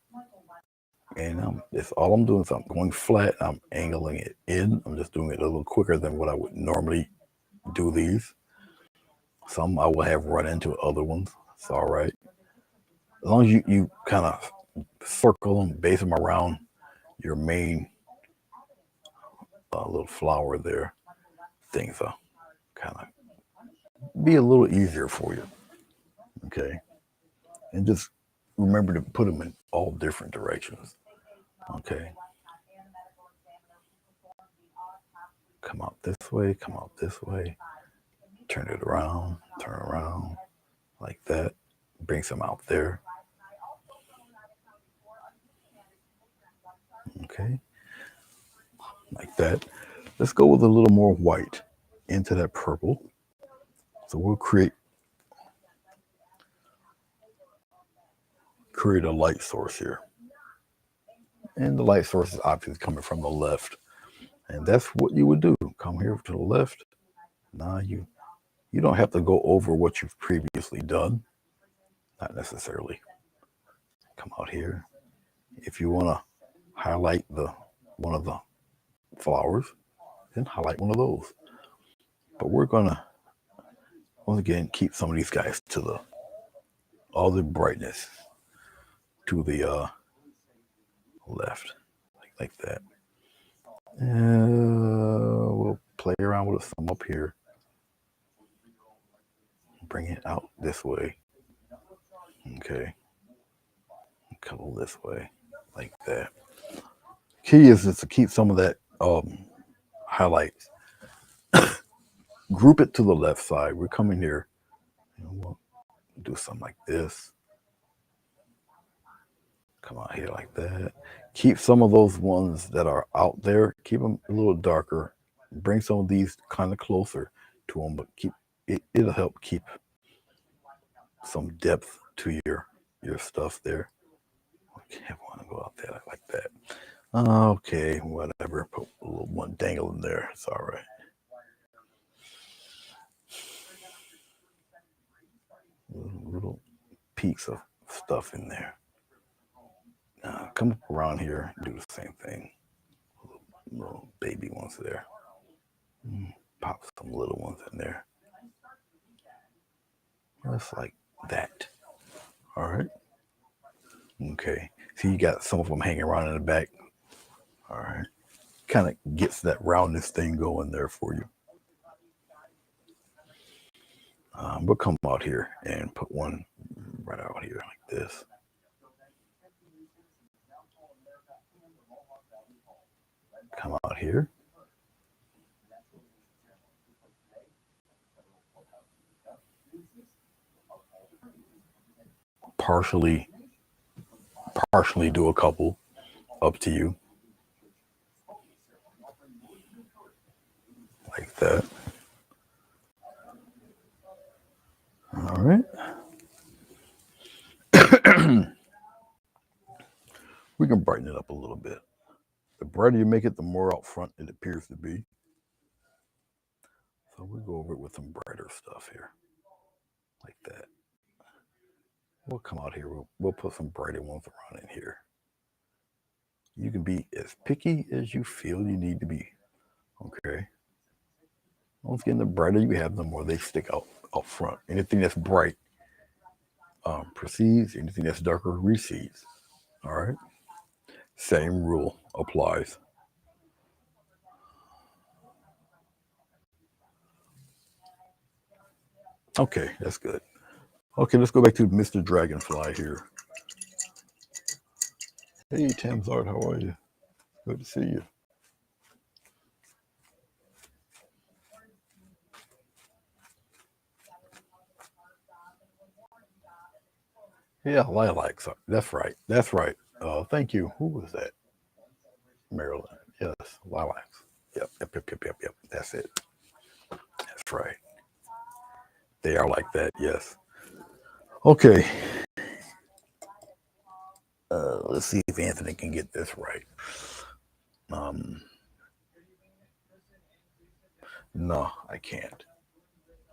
And it's all I'm doing is I'm going flat. I'm angling it in. I'm just doing it a little quicker than what I would normally do these. Some I will have run into other ones. It's all right. As long as you kind of circle them, base them around your main little flower there, things will kind of be a little easier for you. Okay. And just remember to put them in all different directions. Okay. Come out this way, come out this way. Turn it around, turn around like that. Bring some out there. Okay. Like that. Let's go with a little more white into that purple. So we'll create a light source here. And the light source is obviously coming from the left. And that's what you would do. Come here to the left. Now you don't have to go over what you've previously done. Not necessarily. Come out here. If you want to highlight one of the flowers, then highlight one of those. But we're gonna once again keep some of these guys to all the brightness to the left, like that. We'll play around with some up here. Bring it out this way. Okay. A couple this way, like that. Key is just to keep some of that highlights. Group it to the left side. We're coming here. And we'll do something like this. Come out here like that. Keep some of those ones that are out there. Keep them a little darker. Bring some of these kind of closer to them, but it'll help keep some depth to your stuff there. Okay, I want to go out there like that. Okay, whatever. Put a little one dangle in there. It's all right. Little peaks of stuff in there. Come up around here and do the same thing. Little baby ones there. Pop some little ones in there. Just like that. All right. Okay. See, you got some of them hanging around in the back. All right. Kind of gets that roundness thing going there for you. We'll come out here and put one right out here like this. Come out here. Partially do a couple, up to you. Like that. All right. We can brighten it up a little bit. The brighter you make it, the more out front it appears to be. So we'll go over it with some brighter stuff here. Like that. We'll come out here. We'll put some brighter ones around in here. You can be as picky as you feel you need to be. Okay. Once again, the brighter you have, the more they stick out front. Anything that's bright proceeds. Anything that's darker recedes. All right. Same rule applies. Okay, that's good. Okay, let's go back to Mr. Dragonfly here. Hey, Tamzart, how are you? Good to see you. Yeah, lilacs. That's right. That's right. Thank you. Who was that? Maryland. Yes, lilacs. Yep. That's it. That's right. They are like that. Yes. Okay. Let's see if Anthony can get this right. Um, no, I can't.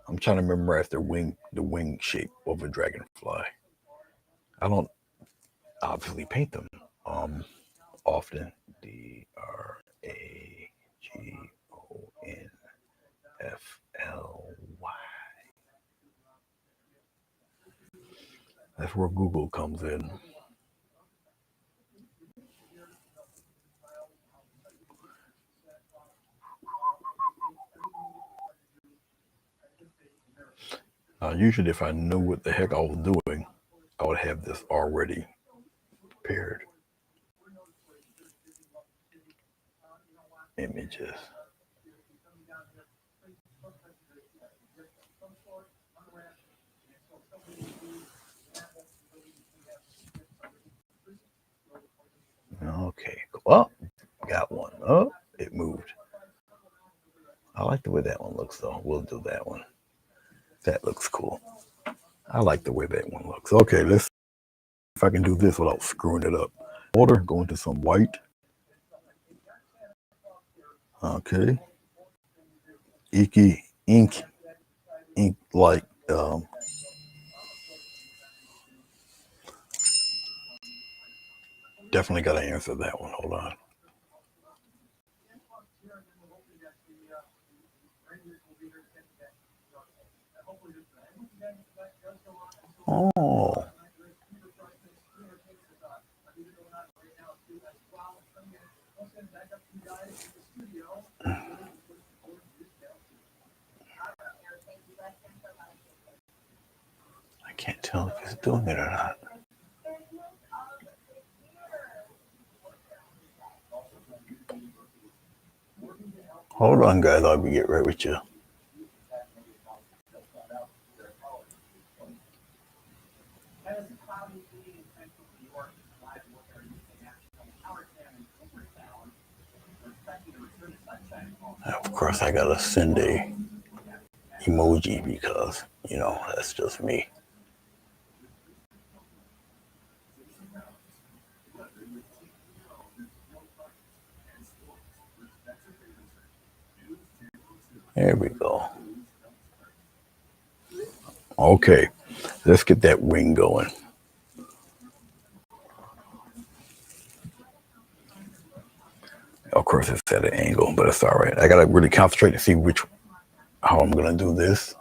I'm trying to memorize the wing shape of a dragonfly. I don't obviously paint them often. DRAGONFLY. That's where Google comes in. Usually, if I knew what the heck I was doing, I would have this already prepared. Images. Okay. Well, got one. Oh, it moved. I like the way that one looks, though. We'll do that one. That looks cool. I like the way that one looks. Okay, let's see if I can do this without screwing it up. Water, go into some white. Okay. Ink like definitely got to answer that one. Hold on. Oh. I can't tell if it's doing it or not. Hold on, guys. I'll be get right with you. Of course, I gotta send a emoji because that's just me. There we go. Okay, let's get that wing going. Of course, it's at an angle, but it's all right. I gotta really concentrate to see how I'm gonna do this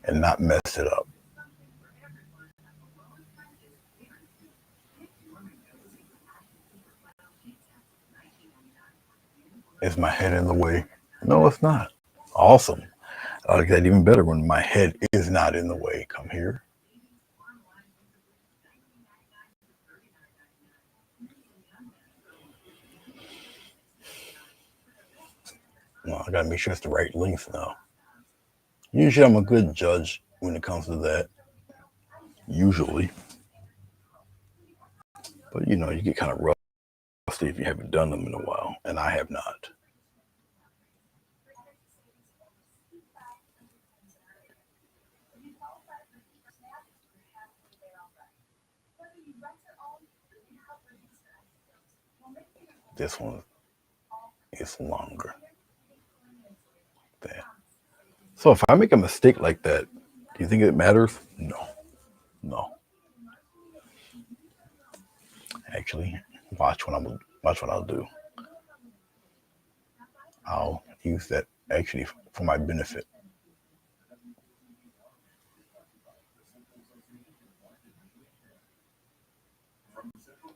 and not mess it up. Is my head in the way? No, it's not. Awesome. I like that even better when my head is not in the way. Come here. Well, I gotta make sure it's the right length now. Usually, I'm a good judge when it comes to that. Usually, but you get kind of rusty if you haven't done them in a while, and I have not. This one is longer. There. So if I make a mistake like that, do you think it matters? No. Actually, watch what I'll do. I'll use that actually for my benefit.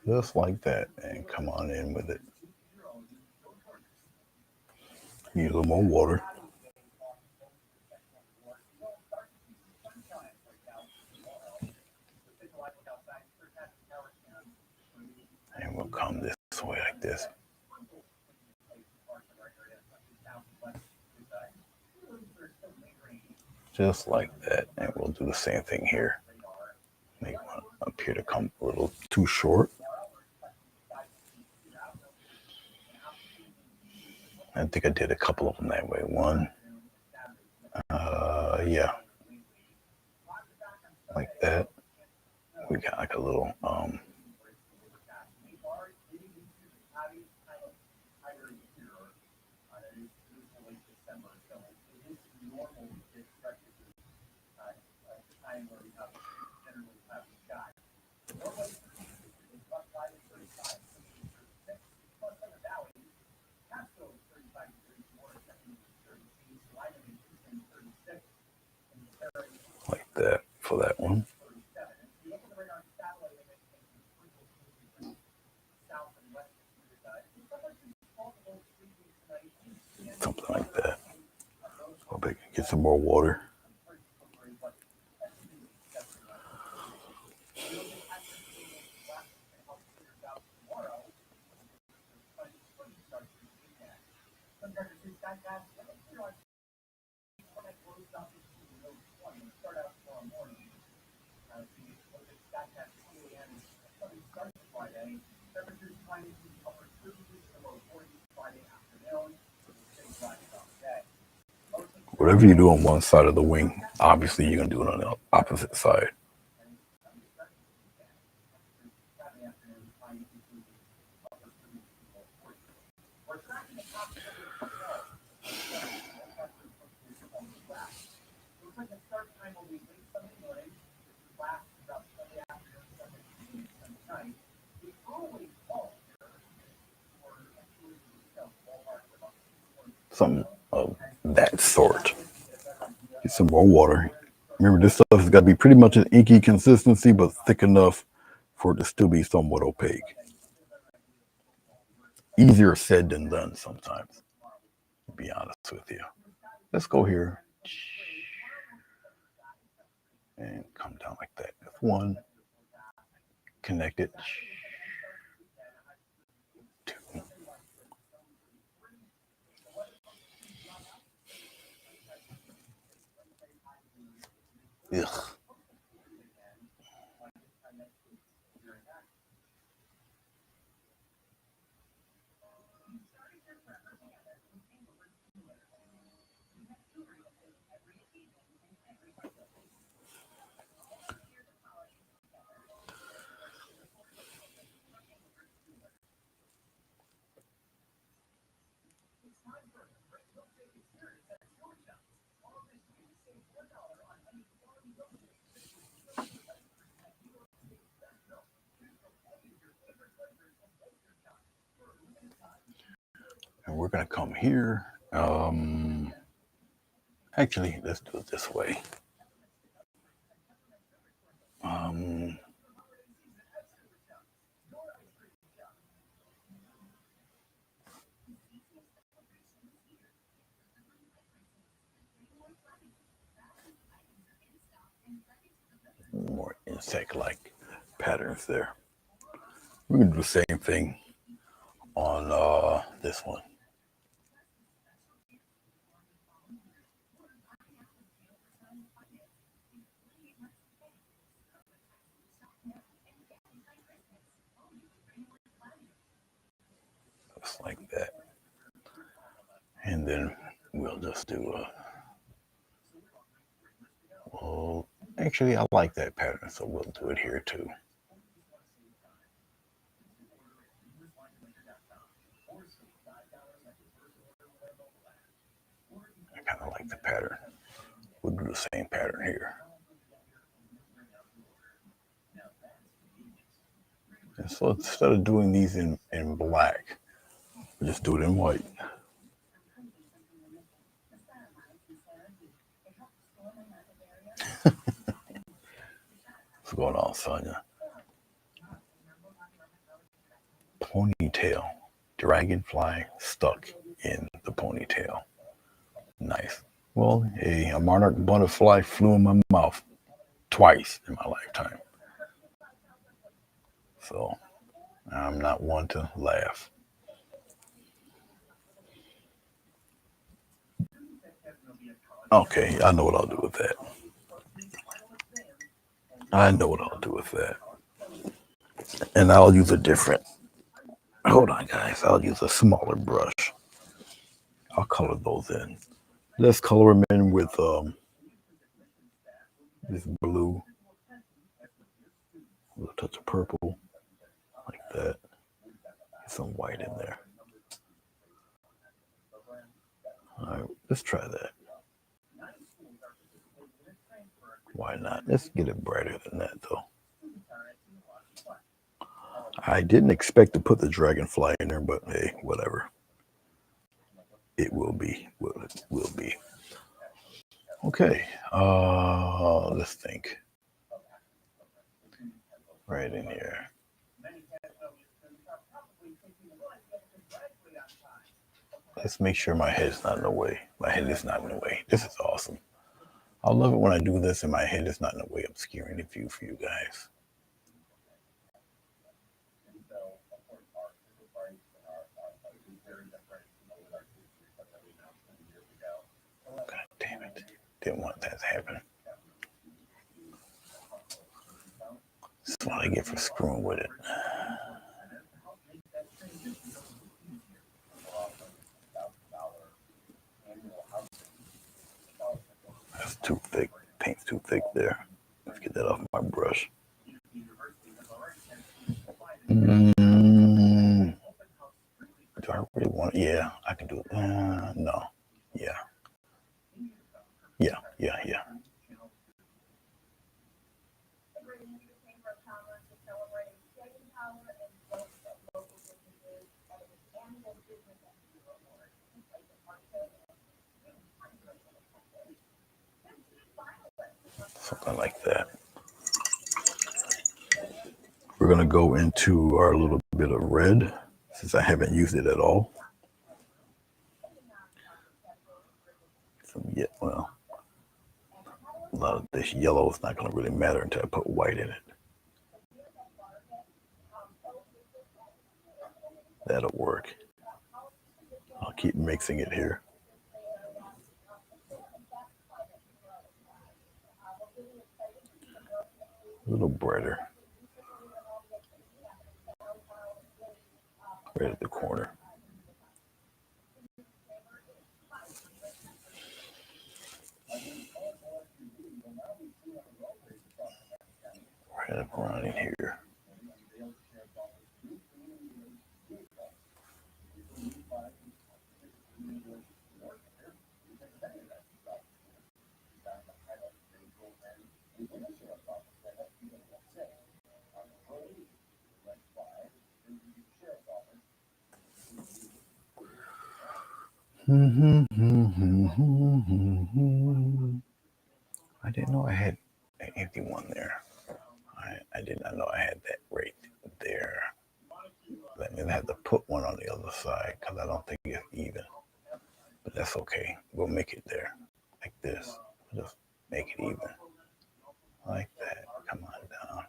just like that, and come on in with it. Need a little more water. And we'll come this way like this. Just like that. And we'll do the same thing here. Make one appear to come a little too short. I think I did a couple of them that way. One, yeah, like that. We got like a little, like that for that one. Something like that. Hope I can get some more water. Whatever you do on one side of the wing, obviously you're going to do it on the opposite side. Something of that sort. Get some more water. Remember, this stuff has got to be pretty much an inky consistency, but thick enough for it to still be somewhat opaque. Easier said than done sometimes, to be honest with you. Let's go here and come down like that. One, connect it. Two. Ugh. And we're going to come here. Actually, let's do it this way. More insect-like patterns there. We're going to do the same thing on this one. Just like that. And then we'll just do well, actually, I like that pattern, so we'll do it here too. I kind of like the pattern. We'll do the same pattern here. And so instead of doing these in black, we just do it in white. What's going on, Sonia? ponytail. Dragonfly stuck in the ponytail. Nice. Well, a monarch butterfly flew in my mouth twice in my lifetime. So I'm not one to laugh. Okay, I know what I'll do with that. I know what I'll do with that. And I'll use a different. Hold on, guys. I'll use a smaller brush. I'll color those in. Let's color them in with this blue, a little touch of purple, like that. Get some white in there. All right, let's try that. Why not? Let's get it brighter than that, though. I didn't expect to put the dragonfly in there, but hey, whatever. It will be. Will be. Okay. Let's think. Right in here. Let's make sure my head's not in the way. My head is not in the way. This is awesome. I love it when I do this and my head is not in the way, obscuring the view for you guys. God damn it. Didn't want that to happen. This is what I get for screwing with it. That's too thick. Paint's too thick there. Let's get that off my brush. Do I really want it? Yeah, I can do it. No. Yeah. Yeah. Something like that. We're going to go into our little bit of red since I haven't used it at all. Yeah, well, a lot of this yellow is not going to really matter until I put white in it. That'll work. I'll keep mixing it here. A little brighter. Right at the corner. Right up around in here. I didn't know I had an empty one there. I did not know I had that right there. That means I have to put one on the other side because I don't think it's even. But that's okay. We'll make it there. Like this. Just make it even. Like that. Come on down.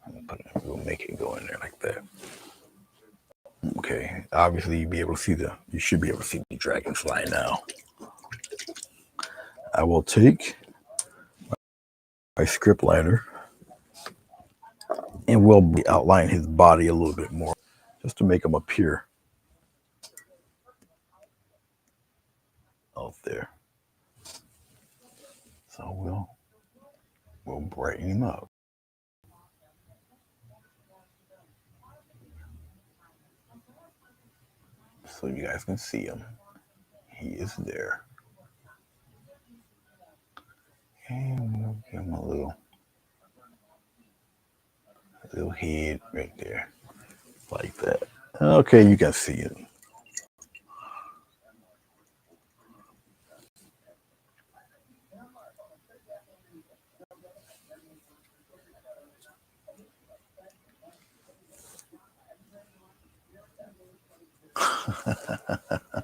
I'm gonna put it, we'll make it go in there like that. Okay. Obviously you should be able to see the dragonfly now. I will take my script liner and we'll outline his body a little bit more just to make him appear out there. So we'll brighten him up. So you guys can see him. He is there. And we'll give him a little head right there. Like that. Okay, you can see it.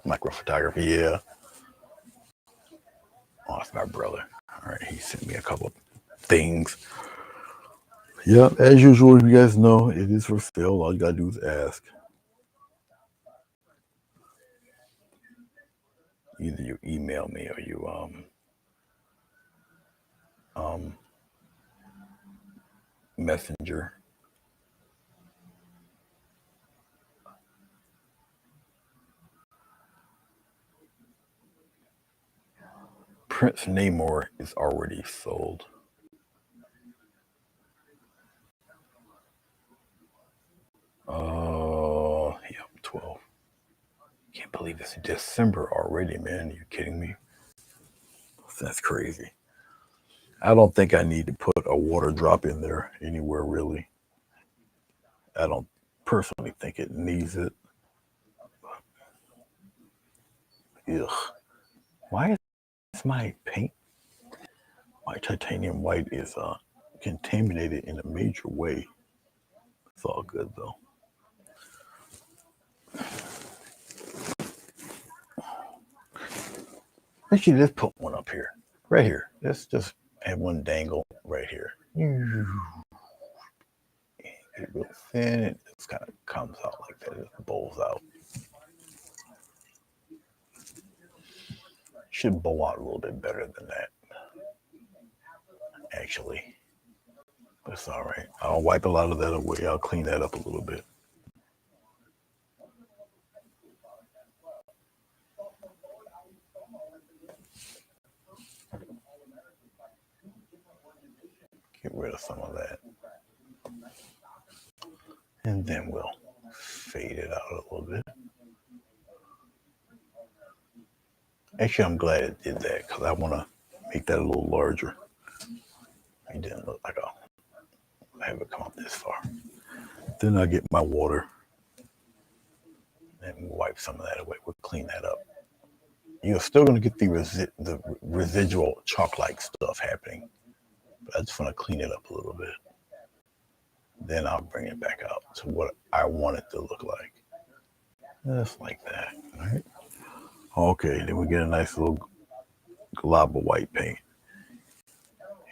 Micro photography, yeah. Oh, it's my brother. All right, he sent me a couple things. Yeah, as usual, you guys know it is for sale. All you gotta do is ask. Either you email me or you messenger. Prince Namor is already sold. Yep, 12. Can't believe it's December already, man. Are you kidding me? That's crazy. I don't think I need to put a water drop in there anywhere, really. I don't personally think it needs it. Ugh. Why is my paint, my titanium white is contaminated in a major way? It's all good, though. Actually, let's put one up here. Right here. Let's just have one dangle right here. Get real thin. It just kind of comes out like that. It bowls out. Should bow out a little bit better than that, actually. But it's all right. I'll wipe a lot of that away. I'll clean that up a little bit. Get rid of some of that. And then we'll fade it out a little bit. Actually, I'm glad it did that because I want to make that a little larger. It didn't look like I'll have it come up this far. Then I get my water and wipe some of that away. We'll clean that up. You're still going to get the residual chalk-like stuff happening, but I just want to clean it up a little bit. Then I'll bring it back out to what I want it to look like. Just like that, all right? Okay, then we get a nice little glob of white paint.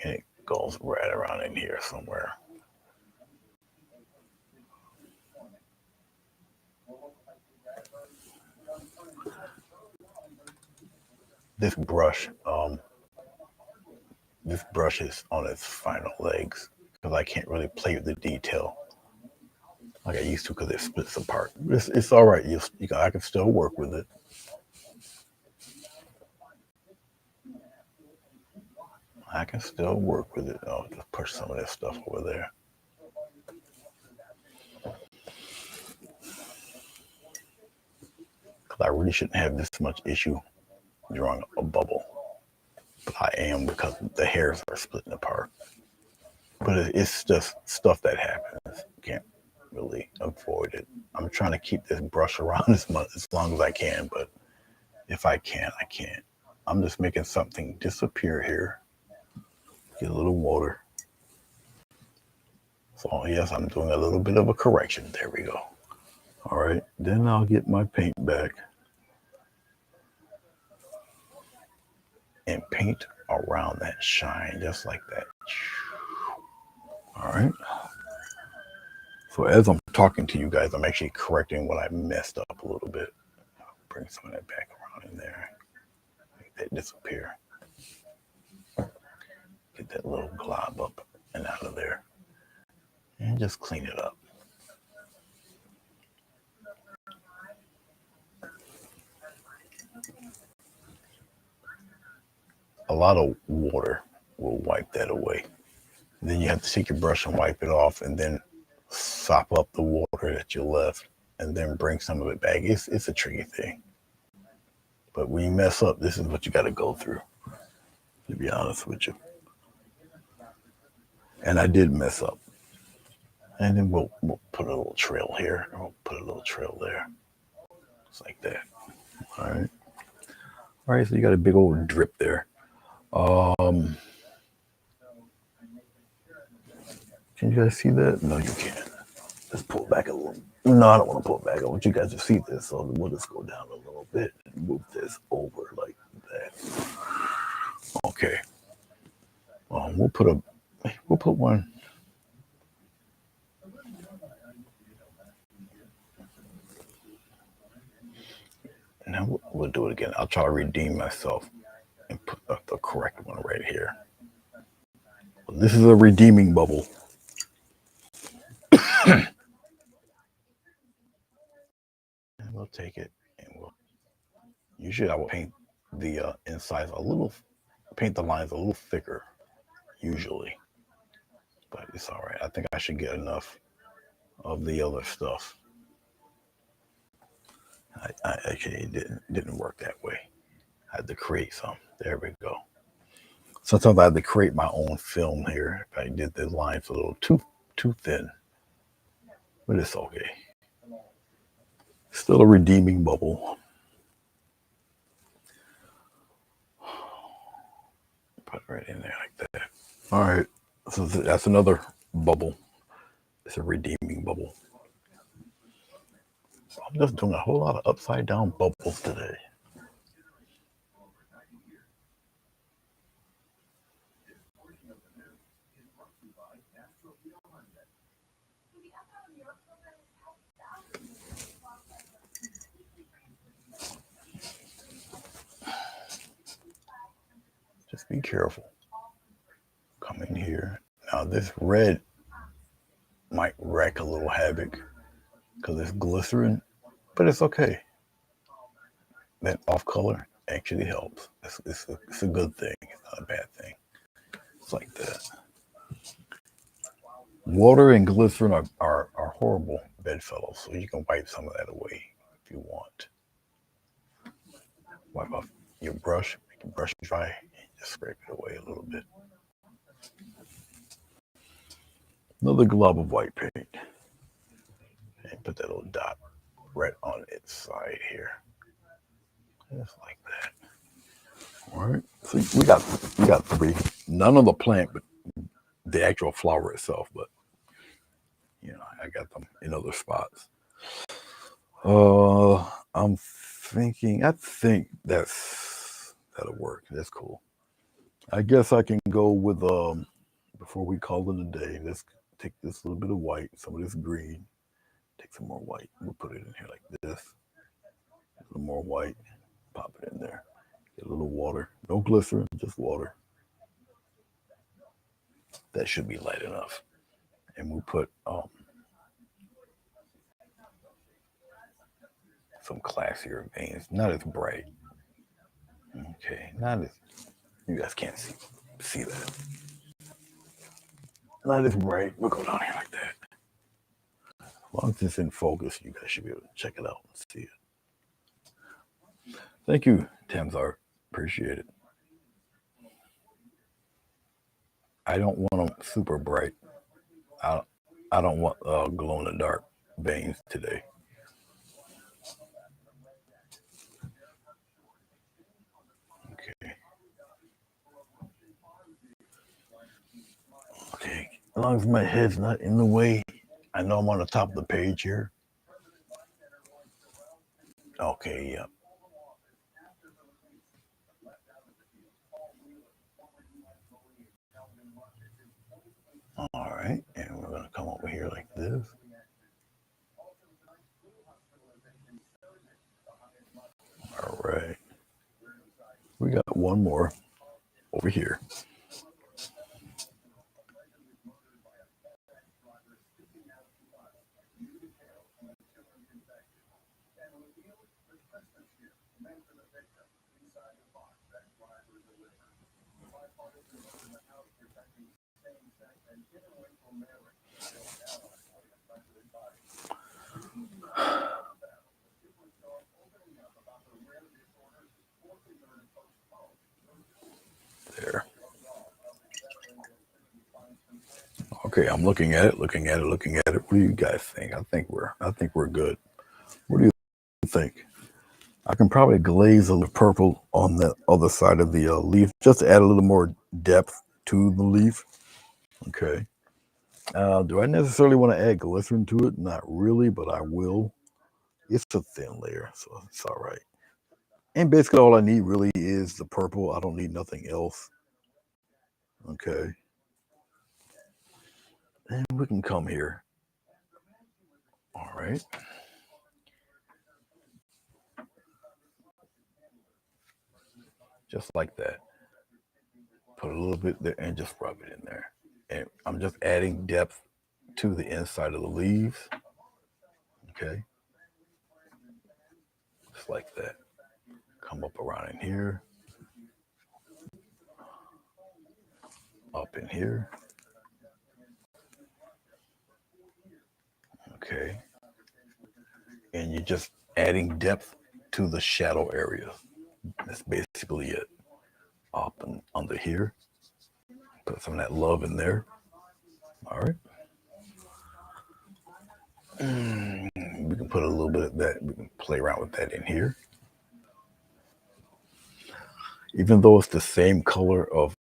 And it goes right around in here somewhere. This brush is on its final legs because I can't really play with the detail like I used to because it splits apart. It's all right. I can still work with it. I can still work with it. I'll just push some of this stuff over there. Because I really shouldn't have this much issue drawing a bubble. But I am because the hairs are splitting apart. But it's just stuff that happens. Can't really avoid it. I'm trying to keep this brush around as long as I can, but if I can't, I can't. I'm just making something disappear here. Get a little water. So yes, I'm doing a little bit of a correction. There we go. All right, then I'll get my paint back and paint around that shine, just like that. All right. So as I'm talking to you guys, I'm actually correcting what I messed up a little bit. Bring some of that back around in there. Make that disappear. Get that little glob up and out of there. And just clean it up. A lot of water will wipe that away. Then you have to take your brush and wipe it off and then sop up the water that you left and then bring some of it back. It's a tricky thing. But when you mess up, this is what you got to go through, to be honest with you. And I did mess up. And then we'll put a little trail here. And we'll put a little trail there. Just like that. All right. All right, so you got a big old drip there. Can you guys see that? No, you can't. Let's pull back a little. No, I don't want to pull back. I want you guys to see this. So we'll just go down a little bit and move this over like that. Okay. We'll put one. Now we'll do it again. I'll try to redeem myself and put the correct one right here. This is a redeeming bubble. And we'll take it and usually I will paint the insides paint the lines a little thicker, usually. But it's all right. I think I should get enough of the other stuff. I actually didn't work that way. I had to create some. There we go. Sometimes I had to create my own film here if I did the lines a little too thin. But it's okay. Still a redeeming bubble. Put it right in there like that. All right. So that's another bubble. It's a redeeming bubble. So I'm just doing a whole lot of upside down bubbles today. Just be careful. Come in here. Now this red might wreak a little havoc because it's glycerin, but it's okay. That off color actually helps. It's a good thing. It's not a bad thing. It's like that. Water and glycerin are horrible bedfellows, so you can wipe some of that away if you want. Wipe off your brush, make your brush dry, and just scrape it away a little bit. Another glob of white paint. And put that little dot right on its side here. Just like that. All right. So we got 3. None of the plant, but the actual flower itself. But I got them in other spots. I'm thinking. I think that'll work. That's cool. I guess I can go with before we call it a day. Let's take this little bit of white, some of this green. Take some more white. We'll put it in here like this. A little more white. Pop it in there. Get a little water. No glycerin, just water. That should be light enough. And we'll put some classier veins. Not as bright. Okay. Not as you guys can't see that. Not as bright. We'll go down here like that. As long as it's in focus, you guys should be able to check it out and see it. Thank you, Tamzar. Appreciate it. I don't want them super bright. I don't want glow in the dark veins today. Okay. As long as my head's not in the way, I know I'm on the top of the page here. Okay, yeah. All right, and we're gonna come over here like this. All right. We got one more over here. There. Okay, I'm looking at it. What do you guys think? I think we're good. What do you think? I can probably glaze a little purple on the other side of the leaf just to add a little more depth to the leaf. Okay. Do I necessarily want to add glycerin to it? Not really, but I will. It's a thin layer, so it's all right. And basically all I need really is the purple. I don't need nothing else. Okay. And we can come here. All right. Just like that. Put a little bit there and just rub it in there. And I'm just adding depth to the inside of the leaves. Okay. Just like that. Come up around in here. Up in here. Okay. And you're just adding depth to the shadow area. That's basically it. Up and under here. Put some of that love in there. All right. We can put a little bit of that. We can play around with that in here. Even though it's the same color of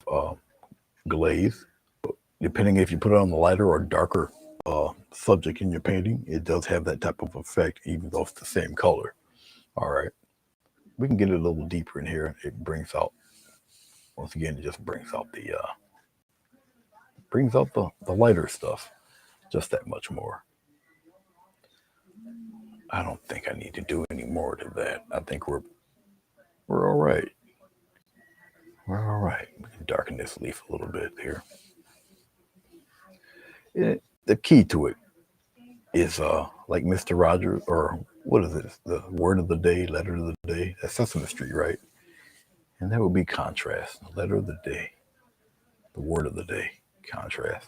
glaze, depending if you put it on the lighter or darker subject in your painting, it does have that type of effect, even though it's the same color. All right. We can get it a little deeper in here. It brings out, once again, it just brings out the lighter stuff just that much more. I don't think I need to do any more to that. I think we're all right. We're all right. We can darken this leaf a little bit here. The key to it is like Mr. Rogers, or what is it? The word of the day, letter of the day. That's Sesame Street, right? And that would be contrast. The letter of the day, the word of the day, contrast.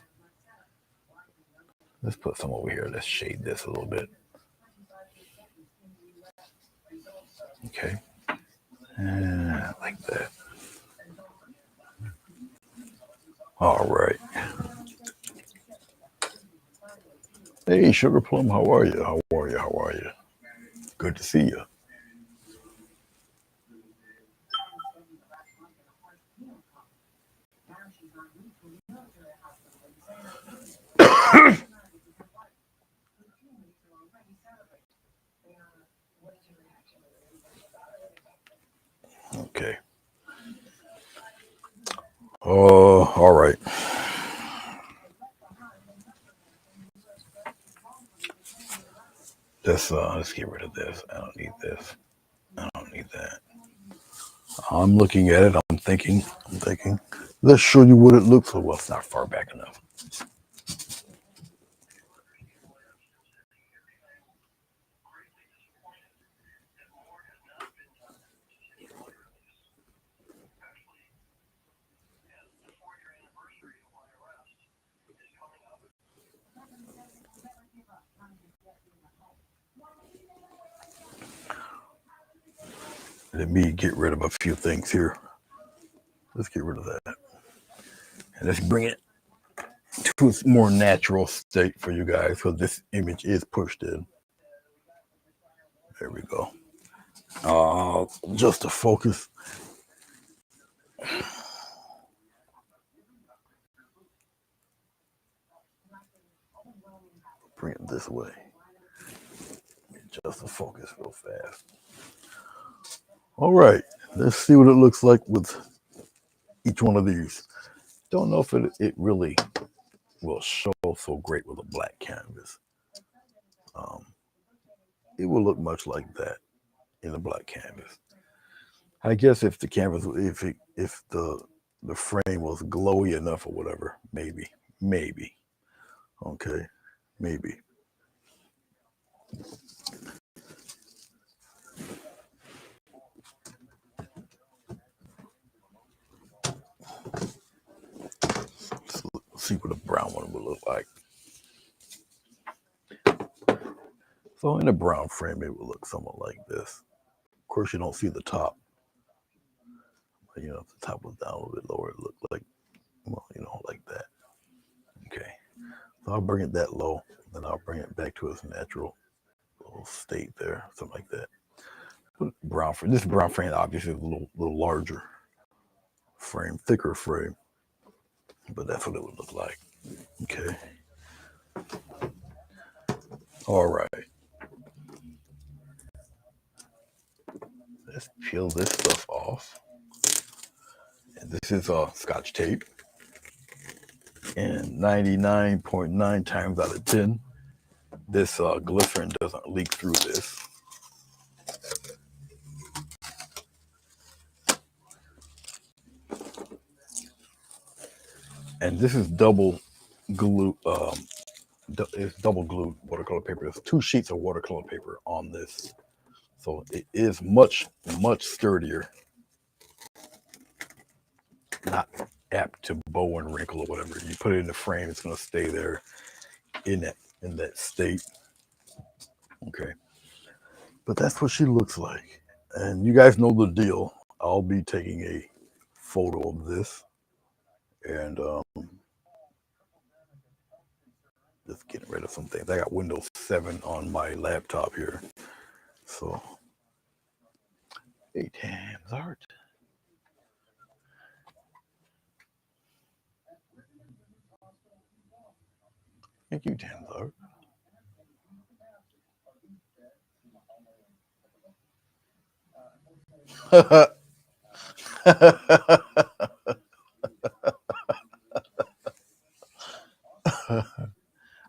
Let's put some over here. Let's shade this a little bit. Okay. And like that. All right. Hey, Sugar Plum, how are you? How are you? How are you? Good to see you. Okay. Oh, all right. Let's get rid of this. I don't need this. I don't need that. I'm looking at it. I'm thinking. Let's show you what it looks like. Well, it's not far back enough. Let me get rid of a few things here. Let's get rid of that. And let's bring it to a more natural state for you guys, because this image is pushed in. There we go. Just to focus. Bring it this way. Just to focus real fast. All right, let's see what it looks like with each one of these. Don't know if it really will show so great with a black canvas. It will look much like that in a black canvas. I guess if the canvas, if the frame was glowy enough or whatever, maybe, okay, maybe. Let's see what a brown one would look like. So in a brown frame, it would look somewhat like this. Of course, you don't see the top. But, if the top was down a little bit lower, it looked like, well, like that. Okay. So I'll bring it that low, then I'll bring it back to its natural little state there, something like that. Brown frame. This brown frame obviously is a little larger frame, thicker frame, but that's what it would look like. Okay. All right. Let's peel this stuff off. And this is Scotch tape. And 99.9 times out of 10, this glycerin doesn't leak through this. And this is double glue. It's double glued watercolor paper. There's 2 sheets of watercolor paper on this, so it is much sturdier. Not apt to bow and wrinkle or whatever. You put it in the frame, it's going to stay there in that state. Okay, but that's what she looks like, and you guys know the deal. I'll be taking a photo of this, and just getting rid of some things. I got Windows 7 on my laptop here, so hey, Tams Art. Thank you, Tams Art.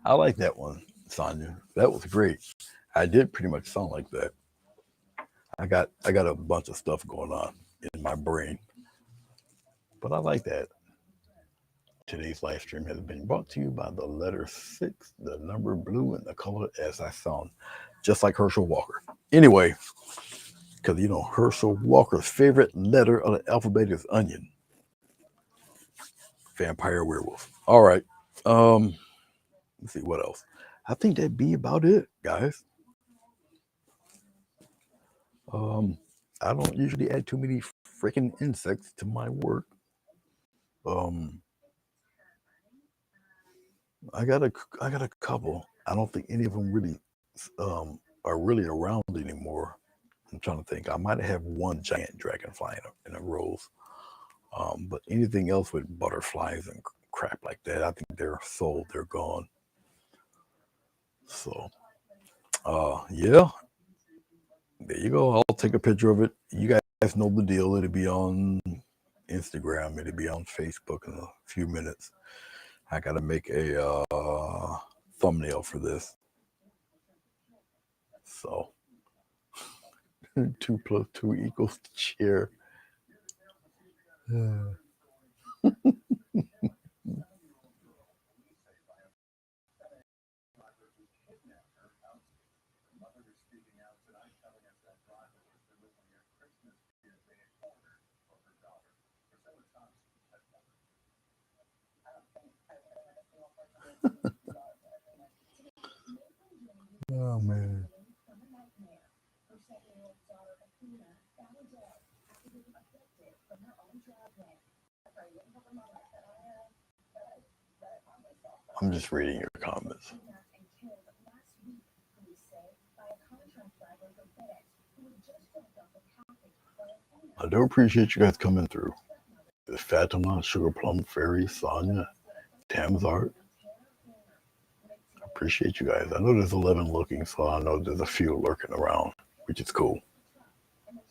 I like that one, Sonia. That was great. I did pretty much sound like that. I got a bunch of stuff going on in my brain, but I like that. Today's live stream has been brought to you by the letter 6, the number blue, and the color as I sound, just like Herschel Walker. Anyway, because you know Herschel Walker's favorite letter of the alphabet is onion. Vampire werewolf. All right. Let's see what else. I think that'd be about it, guys. I don't usually add too many freaking insects to my work. I got a couple. I don't think any of them really are really around anymore. I'm trying to think. I might have one giant dragonfly in a rose, but anything else with butterflies and crap like that, I think they're sold. They're gone. So, yeah, there you go. I'll take a picture of it. You guys know the deal. It'll be on Instagram. It'll be on Facebook in a few minutes. I got to make a thumbnail for this. So 2 + 2 = chair. Oh man. I'm just reading your comments. I do appreciate you guys coming through. It's Fatima, Sugar Plum Fairy, Sonia, Tams Art. I appreciate you guys. I know there's 11 looking, so I know there's a few lurking around, which is cool.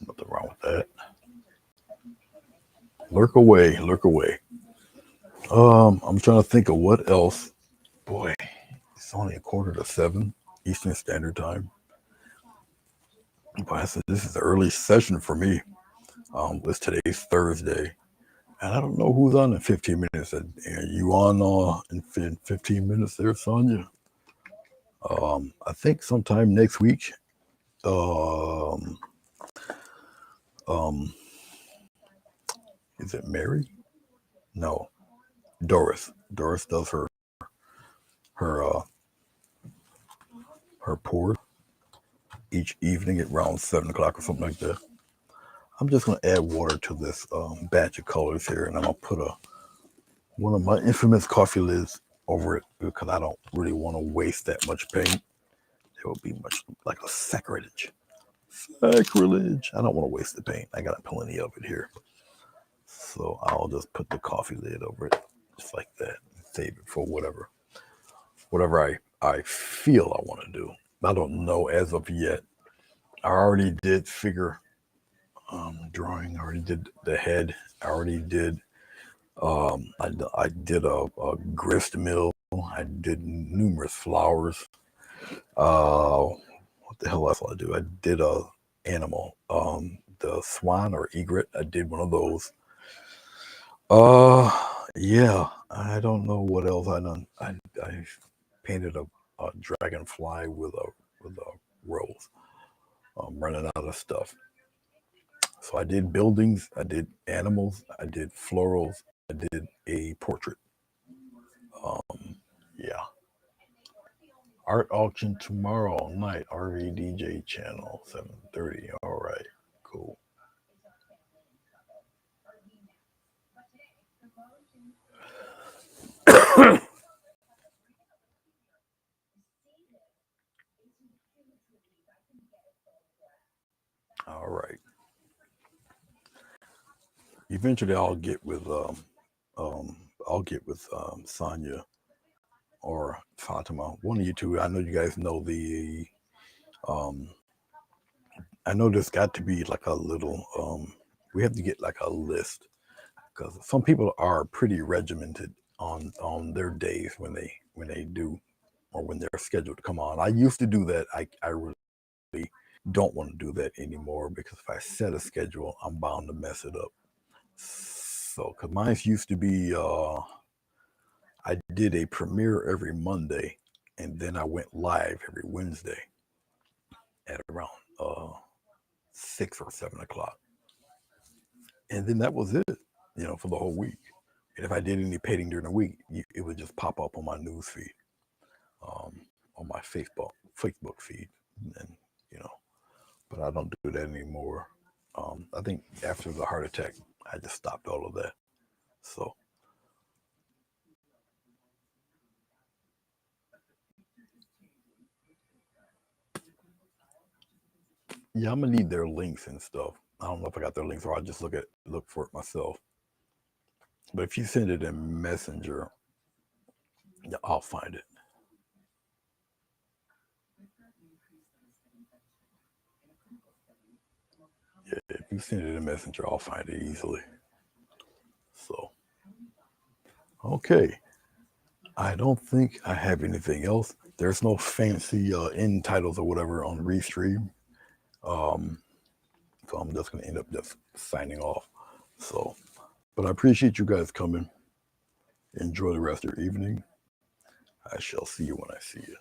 Nothing wrong with that. Lurk away, lurk away. I'm trying to think of what else. Boy, it's only 6:45 Eastern Standard Time. But I said this is the early session for me. It's today's Thursday, and I don't know who's on in 15 minutes. Are you on in 15 minutes there, Sonia? I think sometime next week. Is it Mary? No, Doris. Doris does her pour each evening at around 7 o'clock or something like that. I'm just gonna add water to this batch of colors here, and I'm gonna put one of my infamous coffee lids over it because I don't really want to waste that much paint. It would be much like a sacrilege. Sacrilege. I don't want to waste the paint. I got plenty of it here. So I'll just put the coffee lid over it just like that. Save it for whatever I feel I want to do. I don't know as of yet. I already did figure drawing. I already did the head. I already did. I did a grist mill. I did numerous flowers. What the hell else did I do? I did a animal. The swan or egret. I did one of those. Yeah. I don't know what else I done. I painted a dragonfly with a rose. I'm running out of stuff. So I did buildings, I did animals, I did florals, I did a portrait. Yeah. Art auction tomorrow night, RVDJ channel, 7:30. All right, cool. All right. Eventually, um, I'll get with Sonia or Fatima. One of you two. I know you guys know the. Um, I know there's got to be like a little. We have to get like a list because some people are pretty regimented on their days when they do or when they're scheduled to come on. I used to do that. I really don't want to do that anymore because if I set a schedule, I'm bound to mess it up. So, because mine used to be, I did a premiere every Monday, and then I went live every Wednesday at around 6 or 7 o'clock, and then that was it, for the whole week. And if I did any painting during the week, it would just pop up on my news feed, um, on my Facebook feed, and you know. But I don't do that anymore. I think after the heart attack, I just stopped all of that. So yeah, I'm gonna need their links and stuff. I don't know if I got their links or I'll just look for it myself. But if you send it in Messenger, yeah, I'll find it. Yeah, if you send it in Messenger, I'll find it easily. So okay, I don't think I have anything else. There's no fancy end titles or whatever on Restream. Um, so I'm just gonna end up just signing off. So, but I appreciate you guys coming. Enjoy the rest of your evening. I shall see you when I see you.